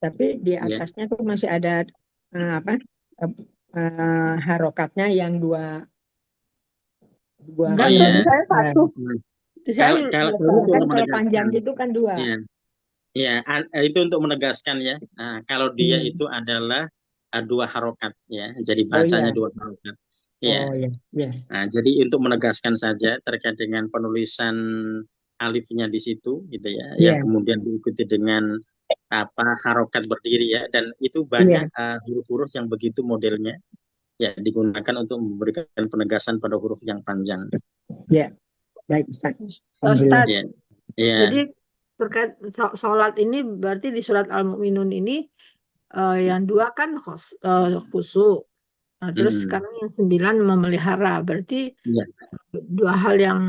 Tapi di Yeah. atasnya tuh masih ada apa harokatnya yang dua Enggak, Oh tuh ya. di saya satu. Di saya Kalau kan itu untuk kalau menegaskan. panjang gitu kan 2. Ya, ya, itu untuk menegaskan ya. Nah, kalau dia itu adalah 2 harokat ya, jadi bacanya iya. 2 harokat. Ya. Oh ya, yes. Nah, jadi untuk menegaskan saja terkait dengan penulisan alifnya di situ gitu ya, Iya, yang kemudian diikuti dengan harokat berdiri ya, dan itu iya, banyak huruf-huruf yang begitu modelnya ya digunakan untuk memberikan penegasan pada huruf yang panjang. iya. Baik, Ustaz. Ustadz, Ya, ya, jadi terkait sholat ini berarti di surat Al-Mu'minun ini yang 2 kan khusyuk. Nah, terus mm, sekarang yang 9 memelihara. Berarti ya. 2 hal yang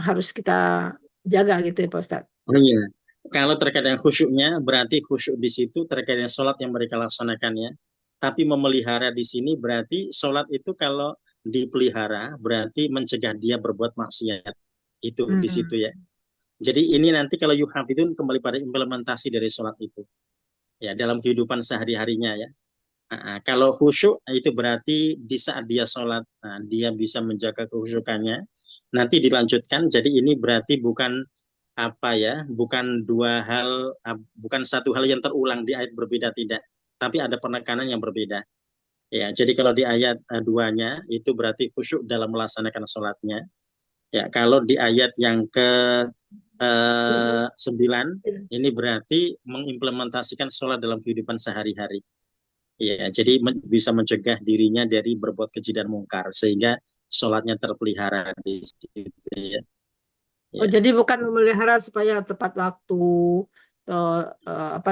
harus kita jaga gitu ya Pak Ustadz. Oh iya, kalau terkait dengan khusyuknya, berarti khusyuk di situ terkait dengan sholat yang mereka laksanakan ya. Tapi memelihara di sini berarti sholat itu kalau dipelihara berarti mencegah dia berbuat maksiat. Itu di Hmm. situ ya. Jadi ini nanti kalau yuhafidun kembali pada implementasi dari sholat itu. Ya, dalam kehidupan sehari-harinya ya. Kalau khusyuk itu berarti di saat dia sholat, dia bisa menjaga kekhusyukannya. Nanti dilanjutkan, jadi ini berarti bukan bukan bukan satu hal yang terulang di ayat berbeda, tidak, tapi ada penekanan yang berbeda. Ya, jadi kalau di ayat 2-nya itu berarti khusyuk dalam melaksanakan sholatnya. Ya, kalau di ayat yang ke 9 ini berarti mengimplementasikan sholat dalam kehidupan sehari-hari. Ya, jadi bisa mencegah dirinya dari berbuat keji dan mungkar sehingga sholatnya terpelihara di situ ya. Oh, Ya. jadi bukan memelihara supaya tepat waktu atau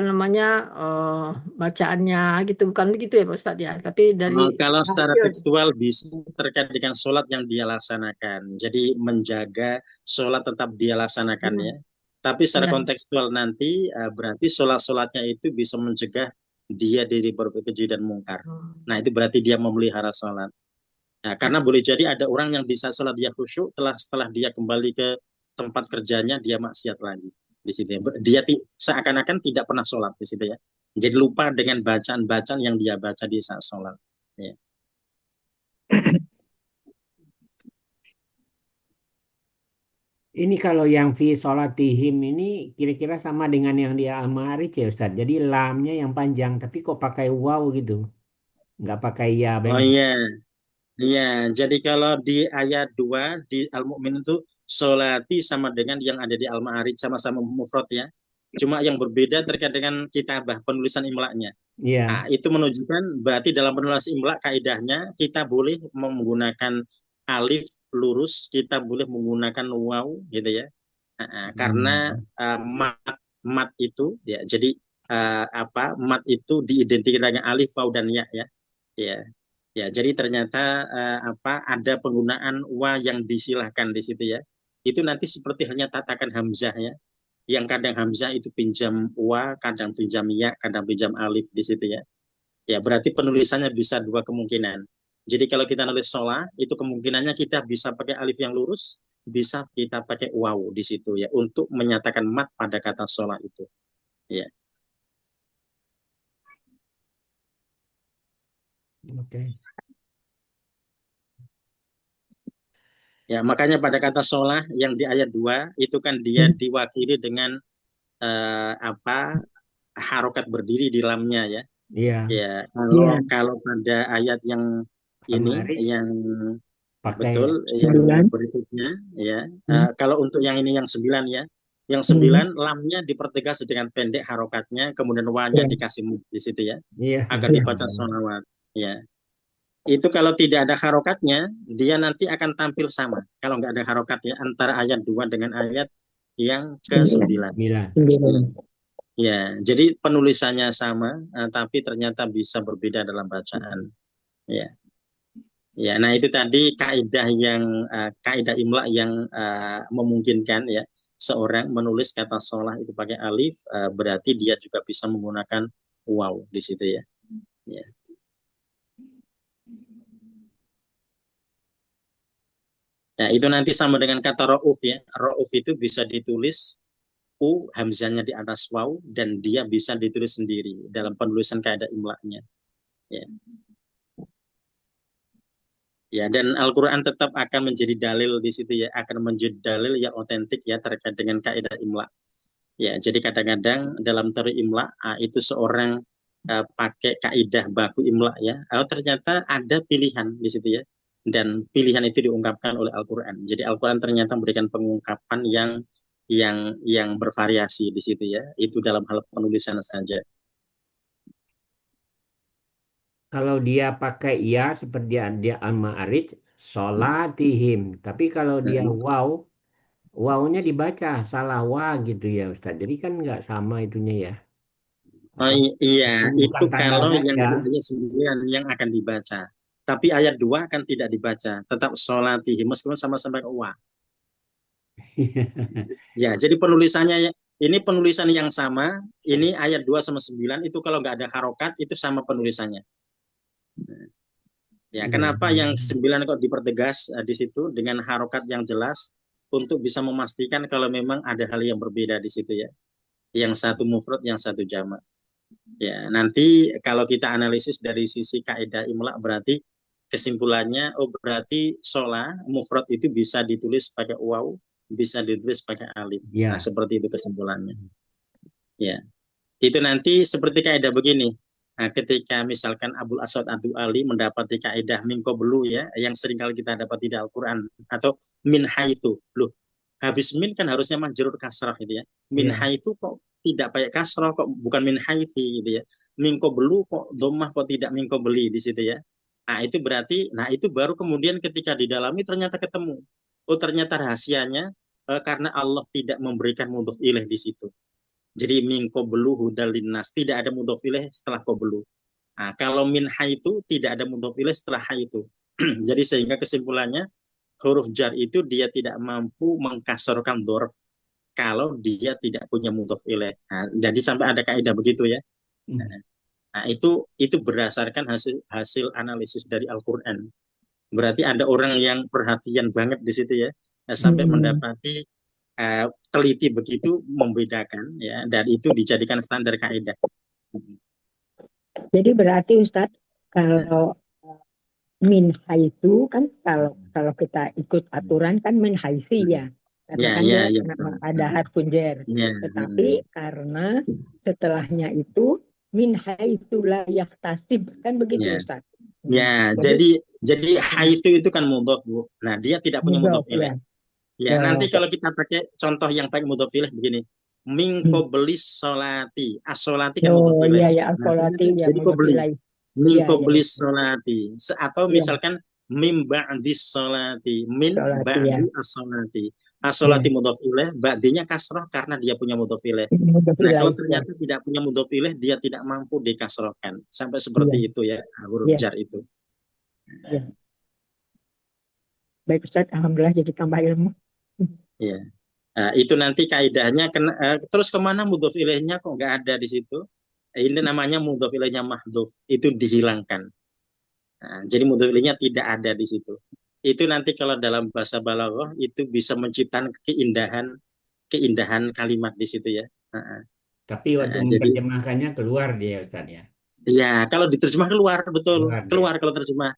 bacaannya gitu, bukan begitu ya Pak Ustadz ya. Tapi dari Kalau secara hasil. tekstual bisa terkait dengan sholat yang dia laksanakan. Jadi menjaga sholat tetap dia laksanakan Hmm, ya. Tapi secara ya. kontekstual nanti berarti sholat-sholatnya itu bisa mencegah dia dari berbuat keji dan mungkar. Hmm. Nah itu berarti dia memelihara sholat. Nah, karena boleh jadi ada orang yang di saat sholat dia khusyuk, setelah dia kembali ke tempat kerjanya dia maksiat lagi di situ ya. Dia seakan-akan tidak pernah sholat di situ ya. Jadi lupa dengan bacaan-bacaan yang dia baca di saat sholat. Ya. Ini kalau yang fi sholatihim ini kira-kira sama dengan yang di Al-Ma'arij ya Ustaz. Jadi lamnya yang panjang, tapi kok pakai waw gitu. Nggak pakai ya Oh bengkok. iya, iya. Jadi kalau di ayat 2 di Al-Mu'min itu sholati sama dengan yang ada di Al-Ma'arij, sama-sama mufrad ya. Cuma yang berbeda terkait dengan kitabah, penulisan imlaknya. Iya. Itu menunjukkan berarti dalam penulisan imla kaidahnya kita boleh menggunakan alif lurus, kita boleh menggunakan waw gitu ya. Karena Hmm. mat itu ya, jadi mat itu diidentikan dengan alif, waw dan ya ya. Ya. Ya, jadi ternyata ada penggunaan wa yang disilahkan di situ ya. Itu nanti seperti hanya tatakan hamzah ya. Yang kadang hamzah itu pinjam wa, kadang pinjam ya, kadang pinjam alif di situ ya. Ya, berarti penulisannya bisa dua kemungkinan. Jadi kalau kita nulis sholat, itu kemungkinannya kita bisa pakai alif yang lurus, bisa kita pakai waw di situ ya, untuk menyatakan mat pada kata sholat itu. Ya, Oke. ya makanya pada kata sholat yang di ayat 2 itu kan dia diwakili dengan harokat berdiri di dalamnya ya. Iya. Ya, iya. kalau pada ayat yang ini Al-Ma'arij yang pakai betul yang 9. berikutnya ya. Hmm. Kalau untuk yang ini yang 9 ya. Yang Hmm. 9 lamnya dipertegas dengan pendek harokatnya, kemudian wa-nya Iya, dikasih mud di situ ya, Iya. agar iya. dibaca sholawat. Ya. Itu kalau tidak ada harokatnya, dia nanti akan tampil sama. Kalau nggak ada harokatnya antara ayat 2 dengan ayat yang ke-9. 9. 9. Ya, jadi penulisannya sama, tapi ternyata bisa berbeda dalam bacaan. Ya, ya. Nah itu tadi kaidah imla yang memungkinkan ya seorang menulis kata sholah itu pakai alif, berarti dia juga bisa menggunakan waw di situ ya. Ya. Nah, itu nanti sama dengan kata ra'uf ya. Ra'uf itu bisa ditulis hamzahnya di atas waw dan dia bisa ditulis sendiri dalam penulisan kaidah imla'nya. Ya. Ya, dan Al-Quran tetap akan menjadi dalil di situ ya, akan menjadi dalil yang otentik ya terkait dengan kaidah imla. Ya, jadi kadang-kadang dalam teori imla itu seorang pakai kaidah baku imla ya, ternyata ada pilihan di situ ya, dan pilihan itu diungkapkan oleh Al-Quran. Jadi Al-Quran ternyata memberikan pengungkapan yang bervariasi di situ ya. Itu dalam hal penulisan saja. Kalau dia pakai ya seperti dia al-ma'arij, sholatihim. Tapi kalau dia Hmm. wow, wownya dibaca salah wa gitu ya Ustaz. Jadi kan nggak sama itunya ya. Oh Apa? iya, Bukan itu tanda kalau yang saja. di ayat 9 yang akan dibaca. Tapi ayat 2 kan tidak dibaca. Tetap sholatihi meskipun sama-sama wa. Ya, jadi penulisannya ini penulisan yang sama. Ini ayat 2 sama 9 itu kalau nggak ada harokat itu sama penulisannya. Ya, Iya. kenapa yang 9 kok dipertegas di situ dengan harokat yang jelas untuk bisa memastikan kalau memang ada hal yang berbeda di situ ya. Yang satu mufrad, yang satu jamak. Ya, nanti kalau kita analisis dari sisi kaidah imla berarti kesimpulannya berarti shola mufrad itu bisa ditulis pakai waw, bisa ditulis pakai alif. Nah, Ya. seperti itu kesimpulannya. Ya. Itu nanti seperti kaidah begini. Nah, ketika misalkan Abul Aswad Abdul Ali mendapati kaidah min qablu ya, yang sering kali kita dapat di Al-Qur'an atau min haitsu. Loh, habis min kan harusnya majrur kasrah gitu ya. Min Iya. haitsu kok tidak pakai kasrah kok bukan min haitsi gitu ya. Min qablu kok dhammah kok tidak min qabli di situ ya. Nah, itu berarti itu baru kemudian ketika didalami ternyata ketemu. Oh, ternyata rahasianya karena Allah tidak memberikan mudhof ilaih di situ. Jadi min qablu hudal linnas, tidak ada mudhof ilaih setelah qablu. Nah, kalau min haitu tidak ada mudhof ilaih setelah haitu. Jadi sehingga kesimpulannya huruf jar itu dia tidak mampu mengkasarkan dzarf kalau dia tidak punya mudhof ilaih. Nah, jadi sampai ada kaidah begitu ya. Hmm. Nah, itu berdasarkan hasil analisis dari Al-Qur'an. Berarti ada orang yang perhatian banget di situ ya. Nah, sampai mendapati teliti begitu membedakan ya, dan itu dijadikan standar kaidah. Jadi berarti Ustadz, kalau min haitsu kan kalau kita ikut aturan kan min haitsi ya. Karena Ya, kan ya, dia ya. ada harfun jar. Ya, Tetapi karena setelahnya itu min haitsu la yaktasib kan begitu ya. Ustadz. Ya, jadi haitu itu kan mudhof, Bu. Nah, dia tidak punya mudhof mudhof ilaih. ya. Ya, nanti Oke. kalau kita pakai contoh yang pakai mudhof ilaih begini. Min qablis sholati. As-sholati kan mudhof Oh ilaih. iya ya Nah, al-sholati ya jadi mudhof qabli. ilaih. Min Iya iya qablis sholati. Atau iya misalkan min ba'dis sholati. Min sholati ya. ba'di as-sholati. Iya. As-sholati mudhof ilaih, ba'dinya kasrah karena dia punya mudhof ilaih. Mudhof Nah, kalau ilaih ya. ternyata tidak punya mudhof ilaih, dia tidak mampu dikasrohkan. Sampai Iya seperti itu ya, huruf iya jar itu. iya. Baik Ustadz, alhamdulillah jadi tambah ilmu. Ya. Nah, itu nanti kaidahnya terus kemana mudhof ilaihnya kok nggak ada di situ? Ini namanya mudhof ilaihnya mahdhuf, itu dihilangkan. Nah, jadi mudhof ilaihnya tidak ada di situ. Itu nanti kalau dalam bahasa balaghah itu bisa menciptakan keindahan kalimat di situ ya. Tapi waktu Jadi menerjemahkannya keluar dia Ustaz ya. ya kalau diterjemah keluar betul, Keluar dia keluar kalau terjemah.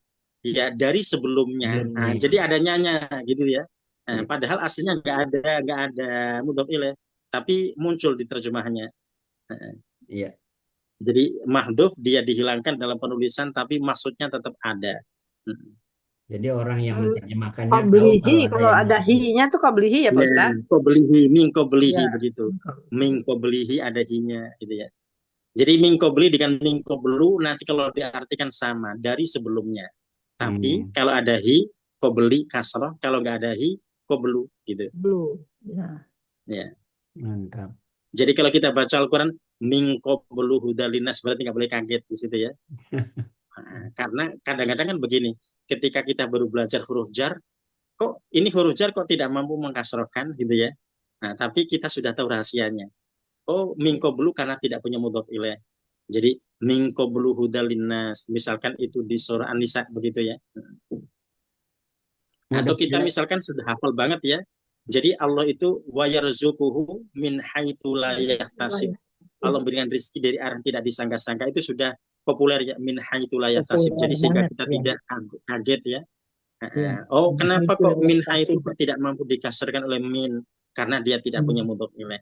Ya dari sebelumnya. Nah, sebelumnya. jadi ada nyanya gitu ya. Nah, Iya. padahal aslinya nggak ada mudhof ilaih, tapi muncul di terjemahannya. Iya. Jadi mahdhuf dia dihilangkan dalam penulisan, tapi maksudnya tetap ada. Jadi orang yang menerjemahkannya tahu Qablihi, kalau ada kalau yang ada hi-nya tuh qablihi ya Pak Ya, Ustaz? min qablihi Ya. begitu. Min qablihi ada hinya gitu ya. Jadi min qabli dengan min qablu nanti kalau diartikan sama dari sebelumnya. Tapi kalau ada hi, qabli kasrah, kalau nggak ada hi, qablu gitu. Blue. Ya. Ya. Mantap. Jadi kalau kita baca Al-Qur'an min qablu hudalinas berarti nggak boleh kaget di situ ya. Karena kadang-kadang kan begini, ketika kita baru belajar huruf jar, kok ini huruf jar kok tidak mampu mengkasrohkan gitu ya. Nah, tapi kita sudah tahu rahasianya. Oh, min qablu karena tidak punya mudhof ilaih. Jadi min qablu hudalinas, misalkan itu di surah An-Nisa begitu ya. Atau kita misalkan sudah hafal banget ya. Jadi Allah itu wa yarzuquhu min haitsu la yahtasib. Allah memberikan rezeki dari arah yang tidak disangka-sangka, itu sudah populer ya, min haitsu la yahtasib. Jadi sehingga kita tidak kaget ya. Oh, kenapa kok min haitsu kok tidak mampu dikasarkan oleh min? Karena dia tidak punya mudhof ilaih.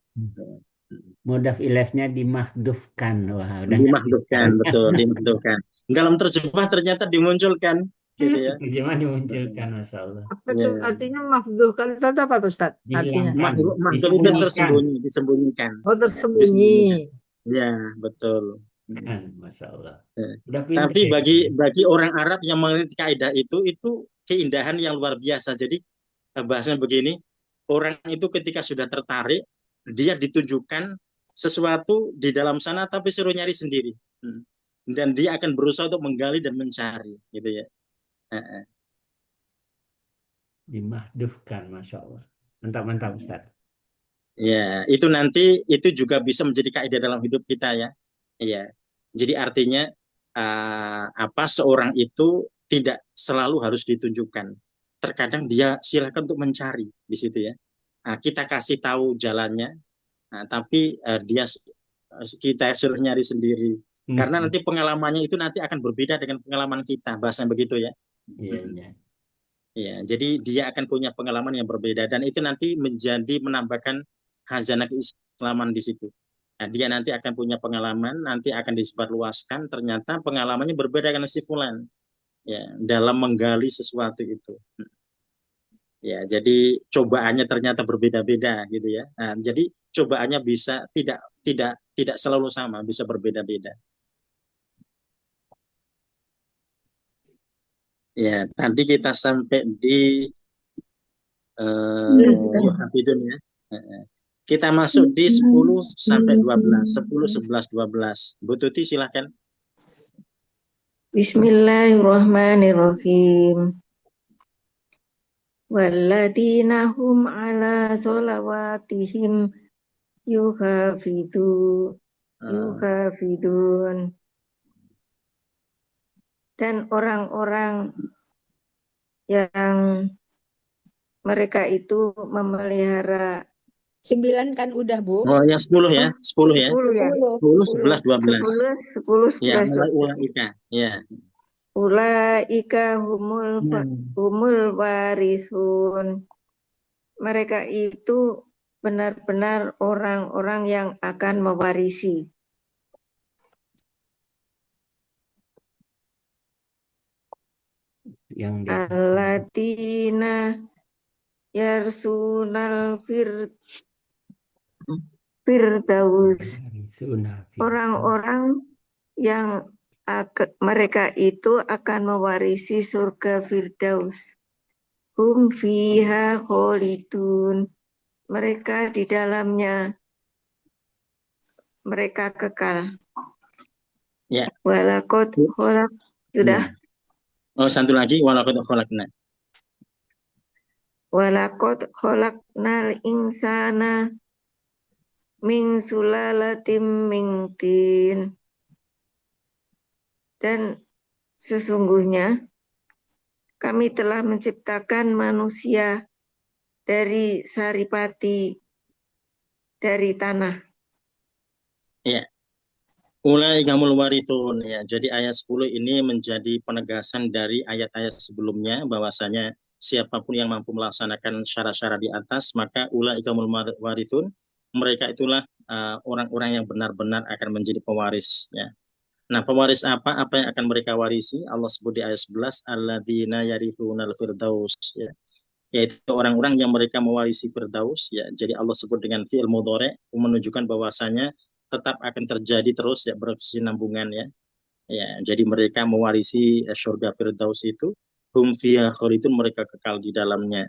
Mudhof ilaihnya dimahdhufkan. Wah, udah Dimahdhufkan, betul, dimahdhufkan. Dalam terjemah ternyata dimunculkan. gitu ya. Terjemahan dimunculkan, Masya Allah. Apa itu Ya. artinya mafduhkan itu apa Ustaz? Artinya. Dihilangkan, Mahdum itu disembunyikan. disembunyikan, Oh, disembunyikan. tersembunyi. Ya, betul. Kan, Masya Allah. Ya. Udah pintar Tapi ya. bagi orang Arab yang mengerti kaidah itu keindahan yang luar biasa. Jadi bahasanya begini, orang itu ketika sudah tertarik, dia ditunjukkan sesuatu di dalam sana tapi suruh nyari sendiri. Dan dia akan berusaha untuk menggali dan mencari, gitu ya. Dimahdufkan, Masya Allah. Mantap-mantap, Ustaz. Ya, itu juga bisa menjadi kaidah dalam hidup kita ya. Iya. Jadi artinya seorang itu tidak selalu harus ditunjukkan. Terkadang dia silakan untuk mencari di situ ya. Kita kasih tahu jalannya, tapi kita suruh nyari sendiri. Karena nanti pengalamannya itu nanti akan berbeda dengan pengalaman kita, bahasanya begitu ya. Iya, iya. Ya, jadi dia akan punya pengalaman yang berbeda dan itu nanti menambahkan khazanah keislaman di situ. Nah, dia nanti akan punya pengalaman, nanti akan disebarluaskan, ternyata pengalamannya berbeda dengan si fulan. Ya, dalam menggali sesuatu itu. Ya, jadi cobaannya ternyata berbeda-beda gitu ya. Nah, jadi cobaannya bisa tidak selalu sama, bisa berbeda-beda. Ya, tadi kita sampai di itu ya. Kita masuk di 10 sampai 12, 10, 11, 12. Bu Tuti silahkan. Bismillahirrahmanirrahim. Walladzina hum ala sholawatihim yuhafidun. Dan orang-orang yang mereka itu memelihara 9 kan udah, Bu. Oh, yang 10 ya, 10 ya. 10 ya. 10, 11, 12. 10, 11, Ya, 12. ulaika. Ya. Ulaika humul warisun. Mereka itu benar-benar orang-orang yang akan mewarisi. Yang Alladzina yarsunal firdaus. Orang-orang yang mereka itu akan mewarisi surga Firdaus. Hum fiha kholidun. Mereka di dalamnya mereka kekal. Ya. Walaqad khalaq. Sudah. Oh, satu lagi walaqad khalaqna. Walaqad khalaqnal insana min sulalatin min tin. Dan sesungguhnya kami telah menciptakan manusia dari saripati dari tanah. Ya. Ulaikamul warithun ya. Jadi ayat 10 ini menjadi penegasan dari ayat-ayat sebelumnya bahwasanya siapapun yang mampu melaksanakan syarat-syarat di atas maka ulaikamul warithun, mereka itulah orang-orang yang benar-benar akan menjadi pewaris ya. Nah, pewaris apa? Apa yang akan mereka warisi? Allah sebut di ayat 11, alladzina yarithunal firdaus ya. Yaitu orang-orang yang mereka mewarisi firdaus ya. Jadi Allah sebut dengan fi'il mudhari' menunjukkan bahwasanya tetap akan terjadi terus ya berkesinambungan ya. Ya, jadi mereka mewarisi surga firdaus itu hum fiha khalidun, mereka kekal di dalamnya.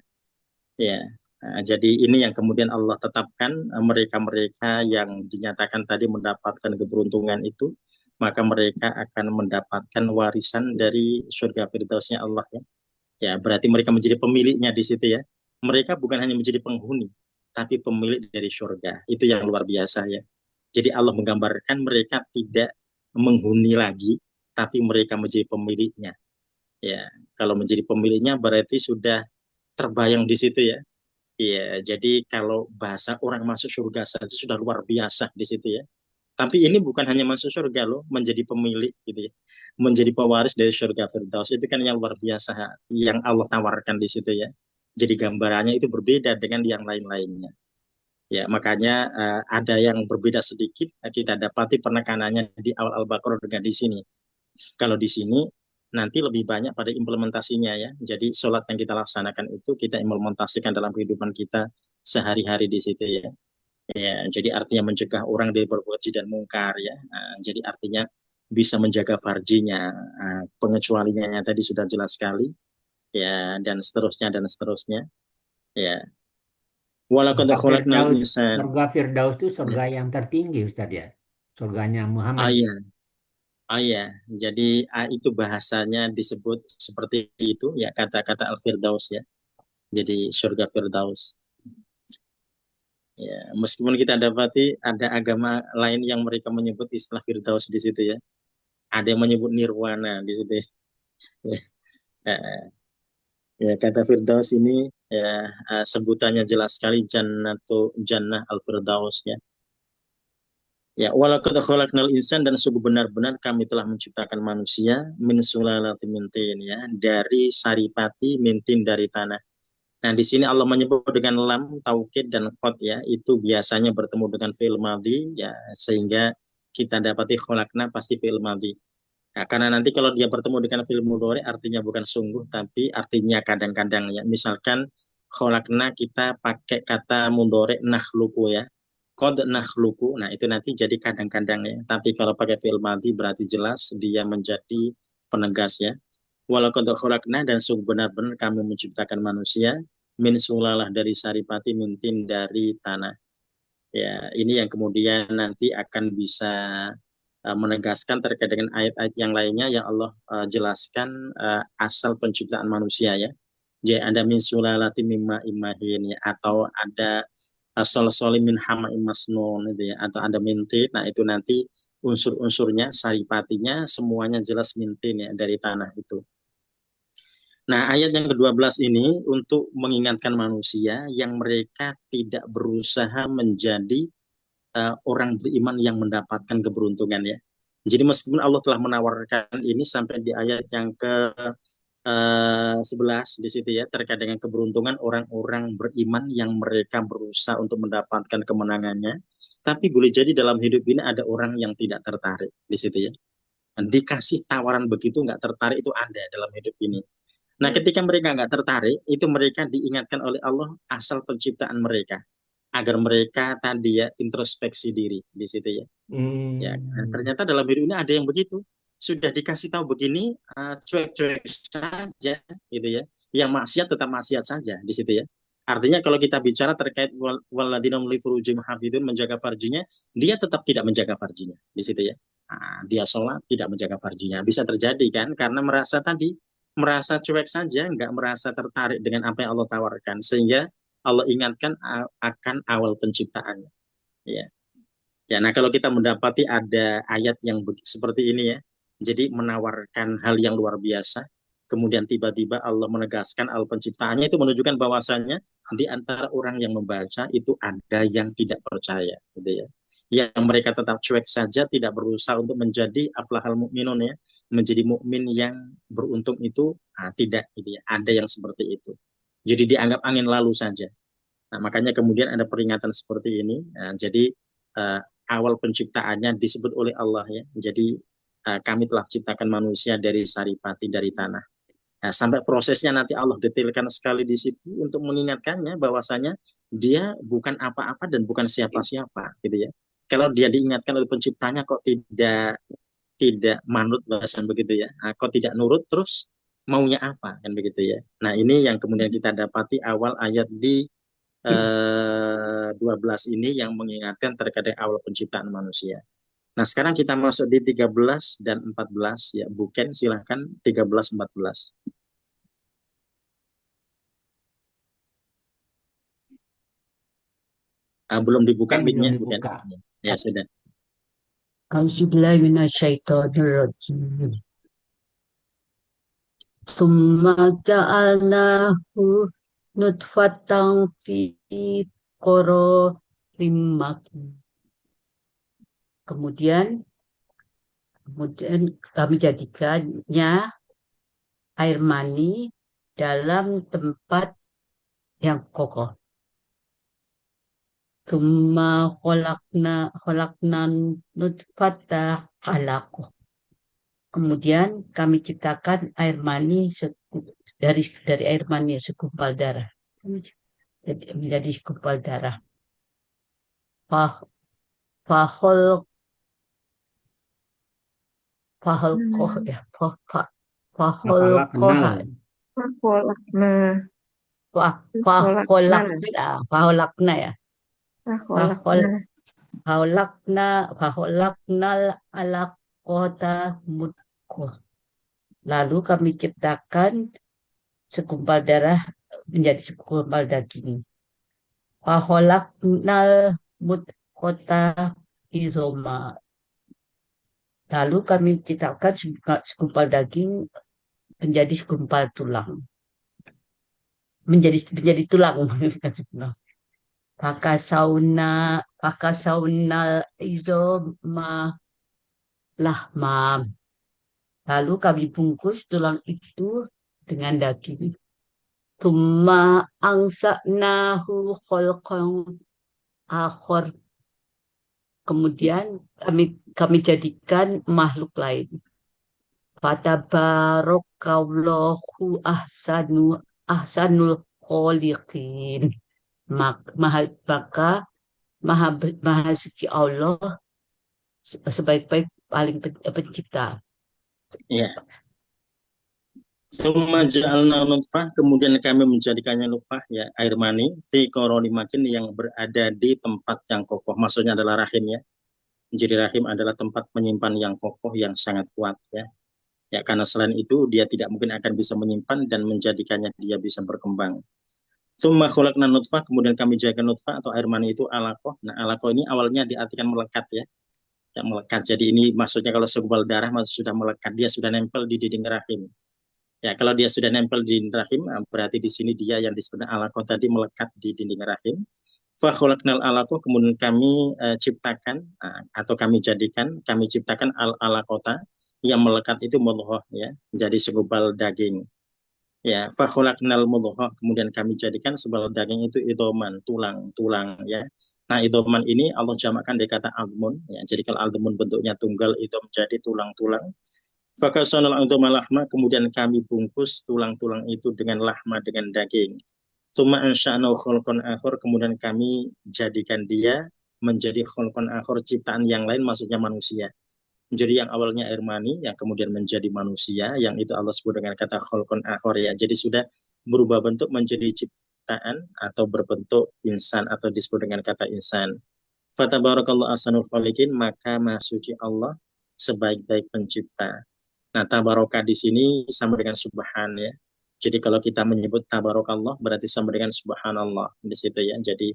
Ya. Nah, jadi ini yang kemudian Allah tetapkan mereka-mereka yang dinyatakan tadi mendapatkan keberuntungan itu, maka mereka akan mendapatkan warisan dari surga firdausnya Allah ya. Ya, berarti mereka menjadi pemiliknya di situ ya. Mereka bukan hanya menjadi penghuni, tapi pemilik dari surga. Itu yang luar biasa ya. Jadi Allah menggambarkan mereka tidak menghuni lagi, tapi mereka menjadi pemiliknya. Ya, kalau menjadi pemiliknya berarti sudah terbayang di situ ya. Ya, jadi kalau bahasa orang masuk surga saja sudah luar biasa di situ ya. Tapi ini bukan hanya masuk surga loh, menjadi pemilik gitu ya. Menjadi pewaris dari surga Firdaus itu kan yang luar biasa yang Allah tawarkan di situ ya. Jadi gambarannya itu berbeda dengan yang lain-lainnya. Ya, makanya ada yang berbeda sedikit kita dapati penekanannya di awal Al-Baqarah dengan di sini. Kalau di sini nanti lebih banyak pada implementasinya ya. Jadi sholat yang kita laksanakan itu kita implementasikan dalam kehidupan kita sehari-hari di situ ya. Ya, jadi artinya mencegah orang dari berbuat keji dan mungkar ya. Jadi artinya bisa menjaga farjinya. Pengecualiannya tadi sudah jelas sekali ya, dan seterusnya dan seterusnya ya. Walaqad Surga khalaqnal Firdaus, insan. surga Firdaus itu Ya. surga yang tertinggi Ustaz ya. Surganya Ah Muhammad. iya, ah iya. Jadi itu bahasanya disebut seperti itu ya, kata-kata Al-Firdaus ya. Jadi surga Firdaus. Ya, meskipun kita dapati ada agama lain yang mereka menyebut istilah Firdaus di situ ya. Ada yang menyebut nirwana di situ ya. Ya, ya, kata Firdaus ini ya, sebutannya jelas sekali Jannah Al-Firdaus ya. Ya, walaqad khalaqnal insan, dan sungguh benar-benar kami telah menciptakan manusia min sulalatin min tin ya, dari saripati mintin dari tanah. Nah, di sini Allah menyebut dengan lam, taukid dan qad ya, itu biasanya bertemu dengan fi'il madhi ya, sehingga kita dapati khalaqna pasti fi'il madhi. Nah, karena nanti kalau dia bertemu dengan fi'il mudhari artinya bukan sungguh tapi artinya kadang-kadang ya. Misalkan khalaqna kita pakai kata mudhari nakhluqu ya. Qad nakhluqu. Nah, itu nanti jadi kadang-kadang ya. Tapi kalau pakai fi'il madhi berarti jelas dia menjadi penegas ya. Walaqad khalaqna, dan sungguh benar-benar kami menciptakan manusia min sulalah dari saripati mintin dari tanah. Ya, ini yang kemudian nanti akan bisa menegaskan terkait dengan ayat-ayat yang lainnya yang Allah jelaskan asal penciptaan manusia ya. Jadi ada min sulalati mimma imahin ya, atau ada asal solimin hama imasnun itu ya, atau ada mintin. Nah, itu nanti unsur-unsurnya, saripatinya semuanya jelas mintin ya, dari tanah itu. Nah, ayat yang ke-12 ini untuk mengingatkan manusia yang mereka tidak berusaha menjadi orang beriman yang mendapatkan keberuntungan ya. Jadi meskipun Allah telah menawarkan ini sampai di ayat yang ke 11 di situ ya, terkait dengan keberuntungan orang-orang beriman yang mereka berusaha untuk mendapatkan kemenangannya, tapi boleh jadi dalam hidup ini ada orang yang tidak tertarik di situ ya. Dikasih tawaran begitu nggak tertarik, itu ada dalam hidup ini. Nah, ketika mereka nggak tertarik, itu mereka diingatkan oleh Allah asal penciptaan mereka, agar mereka tadi ya introspeksi diri di situ ya. Ya, ternyata dalam hidup ini ada yang begitu. Sudah dikasih tahu begini, cuek-cuek saja, gitu ya. Yang maksiat tetap maksiat saja di situ ya. Artinya kalau kita bicara terkait waladina li furujihim hafidun, menjaga farjinya, dia tetap tidak menjaga farjinya di situ ya. Dia sholat tidak menjaga farjinya. Bisa terjadi kan, karena merasa cuek saja, nggak merasa tertarik dengan apa yang Allah tawarkan, sehingga Allah ingatkan akan awal penciptaannya. Ya. Ya, nah kalau kita mendapati ada ayat yang seperti ini ya, jadi menawarkan hal yang luar biasa, kemudian tiba-tiba Allah menegaskan awal penciptaannya, itu menunjukkan bahwasannya di antara orang yang membaca itu ada yang tidak percaya, gitu ya. Yang mereka tetap cuek saja, tidak berusaha untuk menjadi aflahal mukminun ya, menjadi mukmin yang beruntung itu tidak, gitu ya. Ada yang seperti itu. Jadi dianggap angin lalu saja. Nah, makanya kemudian ada peringatan seperti ini. Nah, jadi uh, awal penciptaannya disebut oleh Allah ya. Jadi kami telah ciptakan manusia dari saripati, dari tanah. Nah, sampai prosesnya nanti Allah detailkan sekali di situ untuk mengingatkannya bahwasanya dia bukan apa-apa dan bukan siapa-siapa, gitu ya. Kalau dia diingatkan oleh penciptanya kok tidak manut, bahasan begitu ya. Kok tidak nurut, terus maunya apa kan begitu ya. Nah, ini yang kemudian kita dapati awal ayat di 12 ini yang mengingatkan terkait awal penciptaan manusia. Nah, sekarang kita masuk di 13 dan 14 ya. Bukan, silahkan 13 14. Belum dibuka Kan belum mic-nya, bukan? dibuka. Ya, sudah. Auzubillahi minasyaitonirrajim. Tsumma ja'alnahu nutfatan fi qararin makin. Kemudian kami jadikannya air mani dalam tempat yang kokoh. Tsumma khalaqna nutfata alaqah. Kemudian kami ciptakan air mani dari air mani segumpal darah. Menjadi segumpal darah. Fah- Fahol koh ya. Fakhalaqnal. Koha. Fakholakna, fakholakna, Faholakna ya. Fahol fakholakna. Faholaknal alaqota mudghah. Lalu kami ciptakan segumpal darah menjadi segumpal daging. Faholaknal mudghata izoma. Lalu kami ciptakan segumpal daging menjadi segumpal tulang. Menjadi tulang. Pakasaunal izoma lahma. Lalu kami bungkus tulang itu dengan daging. Tumma angsa'nahu khalqan akhar. Kemudian kami jadikan makhluk lain. Fatabarakallahu ahsanul khaliqin. Maka maha suci Allah sebaik-baik paling pencipta. Ya. Tsumma ja'alna nutfah, kemudian kami menjadikannya nutfah, ya, air mani, fi qarari makin, yang berada di tempat yang kokoh. Maksudnya adalah rahim, ya. Jadi rahim adalah tempat menyimpan yang kokoh, yang sangat kuat, ya. Ya, karena selain itu dia tidak mungkin akan bisa menyimpan dan menjadikannya dia bisa berkembang. Tsumma khalaqna nutfah, kemudian kami jadikan nutfah atau air mani itu alaqah. Nah, alaqah ini awalnya diartikan melekat, ya. Ya, melekat. Jadi ini maksudnya kalau segumpal darah maksud sudah melekat, dia sudah nempel di dinding rahim. Ya, kalau dia sudah nempel di dinding rahim, berarti di sini dia yang disebut alaqah tadi melekat di dinding rahim. Fa khalaqnal alaqah, kemudian kami ciptakan atau kami ciptakan alaqata yang melekat itu mudghah, ya, jadi segumpal daging. Ya, fa khalaqnal mudghah, kemudian kami jadikan segumpal daging itu idoman, tulang, ya. Nah, idoman ini Allah jamakkan dari kata almun, ya. Jadi kalau almun bentuknya tunggal, itu menjadi tulang-tulang. Fakasonal idoma lahma, kemudian kami bungkus tulang-tulang itu dengan lahma, dengan daging. Tsumma ansha'nahu khalqan akhar, kemudian kami jadikan dia menjadi khalqan akhar, ciptaan yang lain, maksudnya manusia. Jadi yang awalnya air mani, yang kemudian menjadi manusia, yang itu Allah sebut dengan kata khalqan akhar, ya. Jadi sudah berubah bentuk menjadi ciptaan atau berbentuk insan atau disebut dengan kata insan. Fatabarakallahu ahsanul khaliqin, maka Maha Suci Allah sebaik-baik pencipta. Nah, tabarokah di sini sama dengan subhan, ya. Jadi kalau kita menyebut tabarakallah berarti sama dengan subhanallah di situ, ya. Jadi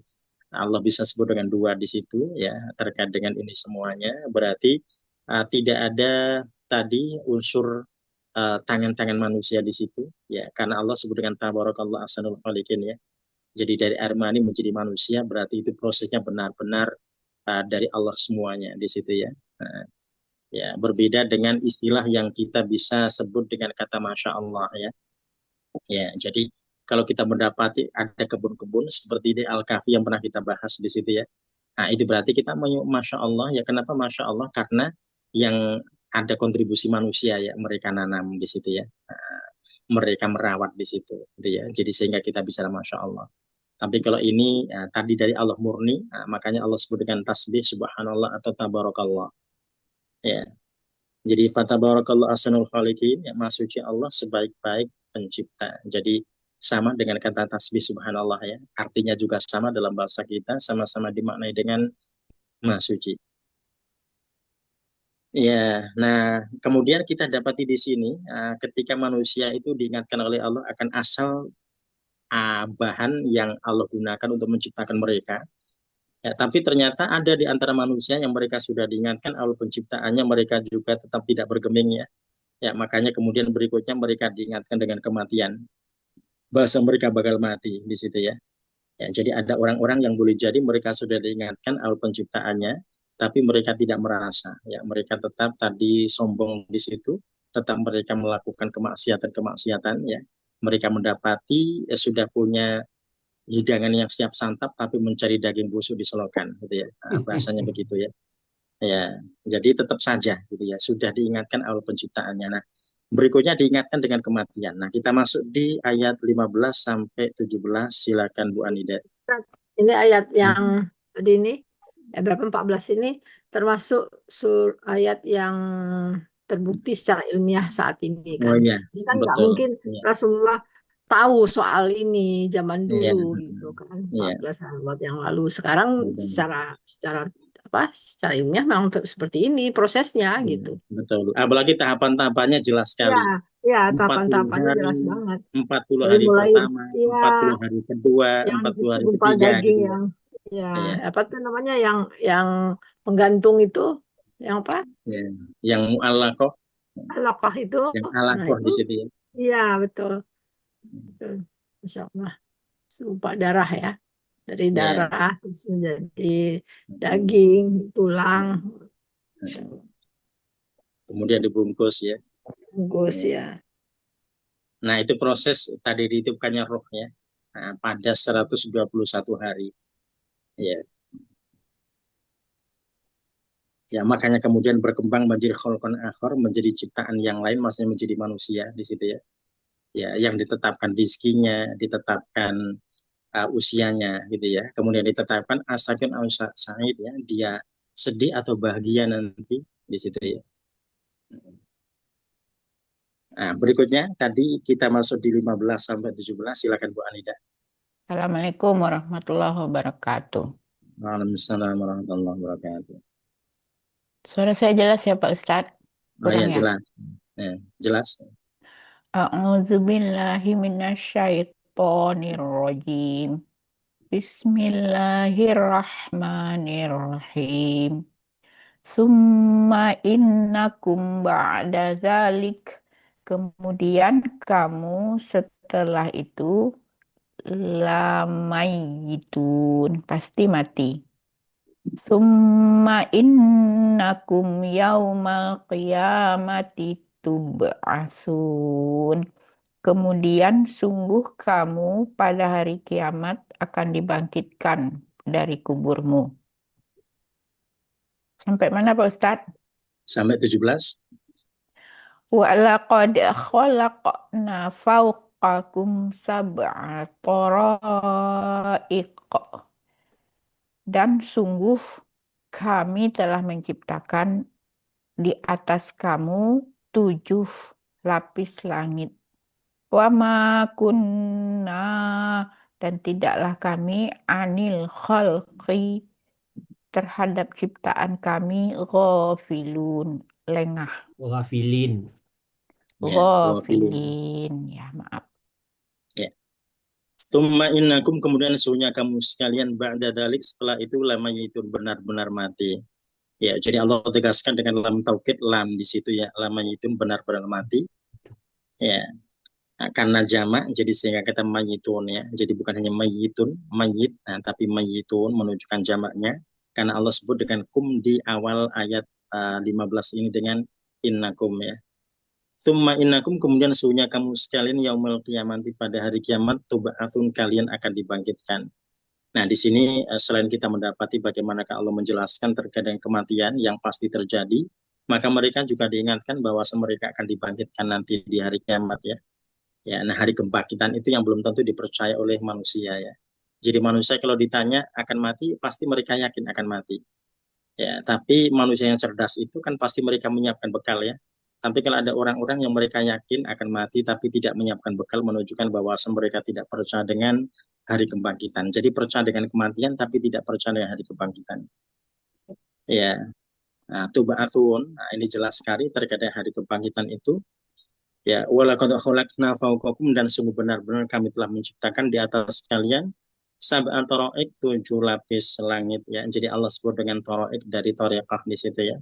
Allah bisa sebut dengan dua di situ, ya, terkait dengan ini semuanya. Berarti tidak ada tadi unsur tangan-tangan manusia di situ, ya, karena Allah sebut dengan tabarakallah ahsanul khaliqin, ya. Jadi dari air mani menjadi manusia berarti itu prosesnya benar-benar dari Allah semuanya di situ, ya. Nah, ya, berbeda dengan istilah yang kita bisa sebut dengan kata Masya Allah, ya. Ya, jadi kalau kita mendapati ada kebun-kebun seperti di Al-Kahfi yang pernah kita bahas di situ, ya. Nah, itu berarti kita Masya Allah, ya. Kenapa Masya Allah? Karena yang ada kontribusi manusia, ya, mereka nanam di situ, ya. Nah, mereka merawat di situ, gitu, ya. Jadi sehingga kita bicara Masya Allah. Tapi kalau ini tadi dari Allah murni, makanya Allah sebut dengan tasbih, subhanallah atau tabarakallah. Ya. Jadi fatabarakallahu ahsanul khaliqin, ya, Maha Suci Allah sebaik-baik pencipta. Jadi sama dengan kata tasbih subhanallah, ya. Artinya juga sama dalam bahasa kita, sama-sama dimaknai dengan Maha Suci. Ya, nah kemudian kita dapati di sini ketika manusia itu diingatkan oleh Allah akan asal bahan yang Allah gunakan untuk menciptakan mereka. Ya, tapi ternyata ada di antara manusia yang mereka sudah diingatkan awal penciptaannya, mereka juga tetap tidak bergeming, ya. Ya, makanya kemudian berikutnya mereka diingatkan dengan kematian. Bahasa mereka bakal mati di situ, ya. Ya, jadi ada orang-orang yang boleh jadi mereka sudah diingatkan awal penciptaannya, tapi mereka tidak merasa. Ya, mereka tetap tadi sombong di situ, tetap mereka melakukan kemaksiatan-kemaksiatan, ya. Mereka mendapati sudah punya hidangan yang siap santap, tapi mencari daging busuk di selokan, gitu, ya. Nah, bahasanya begitu, ya. Ya, jadi tetap saja gitu ya, sudah diingatkan awal penciptaannya. Nah, berikutnya diingatkan dengan kematian. Nah, kita masuk di ayat 15 sampai 17. Silakan Bu Anida. Ini ayat yang tadi ini, berapa 14 ini termasuk ayat yang terbukti secara ilmiah saat ini Oh kan. iya, Ini kan nggak betul. mungkin Iya, Rasulullah tahu soal ini zaman iya, dulu gitu kan, iya, 14 abad yang lalu. Sekarang betul. secara apa? Secara ilmiah memang seperti ini prosesnya Iya, gitu. betul. Apalagi tahapan-tahapannya jelas Ya, sekali. ya 40 tahapan-tahapannya hari, jelas banget. 40 Dari hari mulai pertama, ya 40 hari kedua, yang 40 hari segumpal ketiga daging gitu ya. yang ya Iya, apa tuh namanya yang menggantung itu yang apa iya. Yang mu'allaqah, alaqah itu yang nah alaqah itu di situ ya. iya betul betul Masya Allah segumpal darah ya dari Iya, darah terus menjadi betul. daging tulang Iya. Masya Allah. Kemudian dibungkus ya. Bungkus Iya. ya Nah, itu proses tadi ditiupkannya roh ya. Nah, pada 121 hari. Ya, ya makanya kemudian berkembang menjadi kholqon akhar, menjadi ciptaan yang lain, maksudnya menjadi manusia di situ ya. Ya, yang ditetapkan rizkinya, ditetapkan usianya gitu ya. Kemudian ditetapkan asakun sa'id ya, dia sedih atau bahagia nanti di situ ya. Nah, berikutnya tadi kita masuk di 15 sampai 17. Silakan Bu Anida. Assalamualaikum warahmatullahi wabarakatuh. Waalaikumsalam warahmatullahi wabarakatuh. Suara saya jelas ya Pak Ustadz? Oh ya, Kurang ya? jelas. Ya, jelas. A'udzubillahi minasyaitonirrajim. Bismillahirrahmanirrahim. Summa innakum ba'da zalik. Kemudian kamu setelah itu lamayitun. Pasti mati. Summa innakum yaumal qiyamati tub'atsun. Kemudian sungguh kamu pada hari kiamat akan dibangkitkan dari kuburmu. Sampai mana Pak Ustadz? Sampai 17. Wa laqad khalaqna fawqakum sab'a tara'iq. Dan sungguh kami telah menciptakan di atas kamu 7 lapis langit. Wa ma kunna dan tidaklah kami anil khalqi terhadap ciptaan kami ghafilun lengah. Ghafilin. Ya, wafilin. Ghafilin ya maaf. Ya. Tumma innakum kemudian sesungguhnya kamu sekalian ba'da dalik setelah itu lama itu benar-benar mati. Ya, jadi Allah tegaskan dengan lam taukid lam di situ ya, lama itu benar-benar mati. Ya, nah, karena jamak jadi sehingga kata mayitun ya. Jadi bukan hanya mayitun, mayit, nah, tapi mayitun menunjukkan jamaknya karena Allah sebut dengan kum di awal ayat 15 ini dengan innakum ya. Tsumma innakum kemudian sesungguhnya kamu sekalian yaumul qiyamati pada hari kiamat tub'atsun kalian akan dibangkitkan. Nah, di sini selain kita mendapati bagaimana Allah menjelaskan terkait dengan kematian yang pasti terjadi, maka mereka juga diingatkan bahwa mereka akan dibangkitkan nanti di hari kiamat ya. Ya, nah hari kebangkitan itu yang belum tentu dipercaya oleh manusia ya. Jadi manusia kalau ditanya akan mati, pasti mereka yakin akan mati. Ya, tapi manusia yang cerdas itu kan pasti mereka menyiapkan bekal ya. Tapi kalau ada orang-orang yang mereka yakin akan mati tapi tidak menyiapkan bekal menunjukkan bahwa mereka tidak percaya dengan hari kebangkitan. Jadi percaya dengan kematian tapi tidak percaya dengan hari kebangkitan. Ya, nah, tubaatun. Nah, ini jelas sekali terkait dengan hari kebangkitan itu. Ya, walaqad khalaqna fawqakum dan sungguh benar-benar kami telah menciptakan di atas kalian sab'an taraik 7 lapis langit ya. Jadi Allah sebut dengan taraik dari tariqah di situ ya.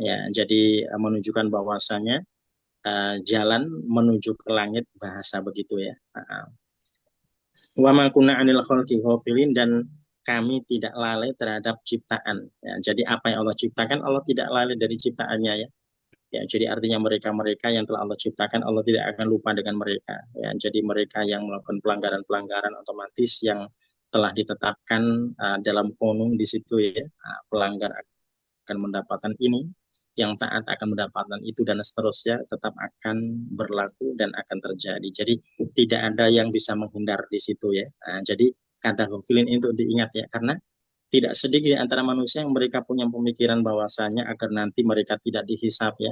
Ya, jadi menunjukkan bahwasanya jalan menuju ke langit bahasa begitu ya. Wa ma kunna 'anil khalqi ghafilin dan kami tidak lalai terhadap ciptaan. Ya, jadi apa yang Allah ciptakan Allah tidak lalai dari ciptaannya ya. Ya, jadi artinya mereka-mereka yang telah Allah ciptakan Allah tidak akan lupa dengan mereka. Ya, jadi mereka yang melakukan pelanggaran-pelanggaran otomatis yang telah ditetapkan dalam konung di situ ya, pelanggar akan mendapatkan ini, yang taat akan mendapatkan itu, dan seterusnya tetap akan berlaku dan akan terjadi. Jadi tidak ada yang bisa menghindar di situ ya. Nah, jadi kata ghafilin itu diingat ya, karena tidak sedikit di antara manusia yang mereka punya pemikiran bahwasanya agar nanti mereka tidak dihisap ya.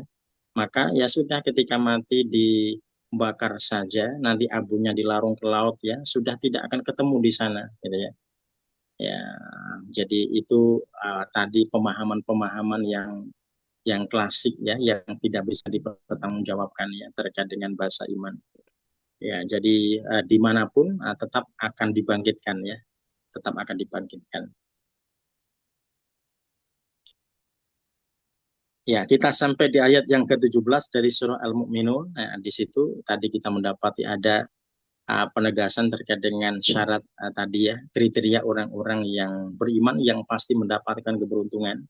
Maka ya sudah, ketika mati dibakar saja, nanti abunya dilarung ke laut ya, sudah tidak akan ketemu di sana gitu ya. Ya, jadi itu tadi pemahaman-pemahaman yang klasik ya, yang tidak bisa dipertanggungjawabkan ya terkait dengan bahasa iman. Ya, jadi dimanapun tetap akan dibangkitkan ya, tetap akan dibangkitkan. Ya, kita sampai di ayat yang ke-17 dari surah Al-Mu'minun. Nah, di situ tadi kita mendapati ada penegasan terkait dengan syarat tadi ya, kriteria orang-orang yang beriman yang pasti mendapatkan keberuntungan.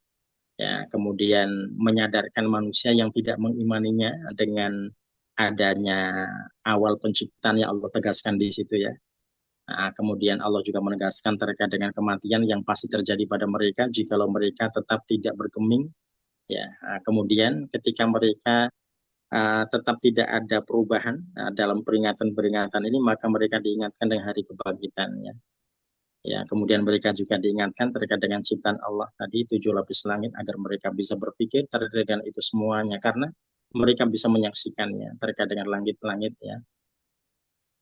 Ya, kemudian menyadarkan manusia yang tidak mengimaninya dengan adanya awal penciptaan yang Allah tegaskan di situ ya. Nah, kemudian Allah juga menegaskan terkait dengan kematian yang pasti terjadi pada mereka jikalau mereka tetap tidak bergeming. Ya, kemudian ketika mereka tetap tidak ada perubahan dalam peringatan-peringatan ini, maka mereka diingatkan dengan hari kebangkitan ya. Ya, kemudian mereka juga diingatkan terkait dengan ciptaan Allah tadi 7 lapis langit agar mereka bisa berpikir terkait dengan itu semuanya, karena mereka bisa menyaksikannya terkait dengan langit-langit ya.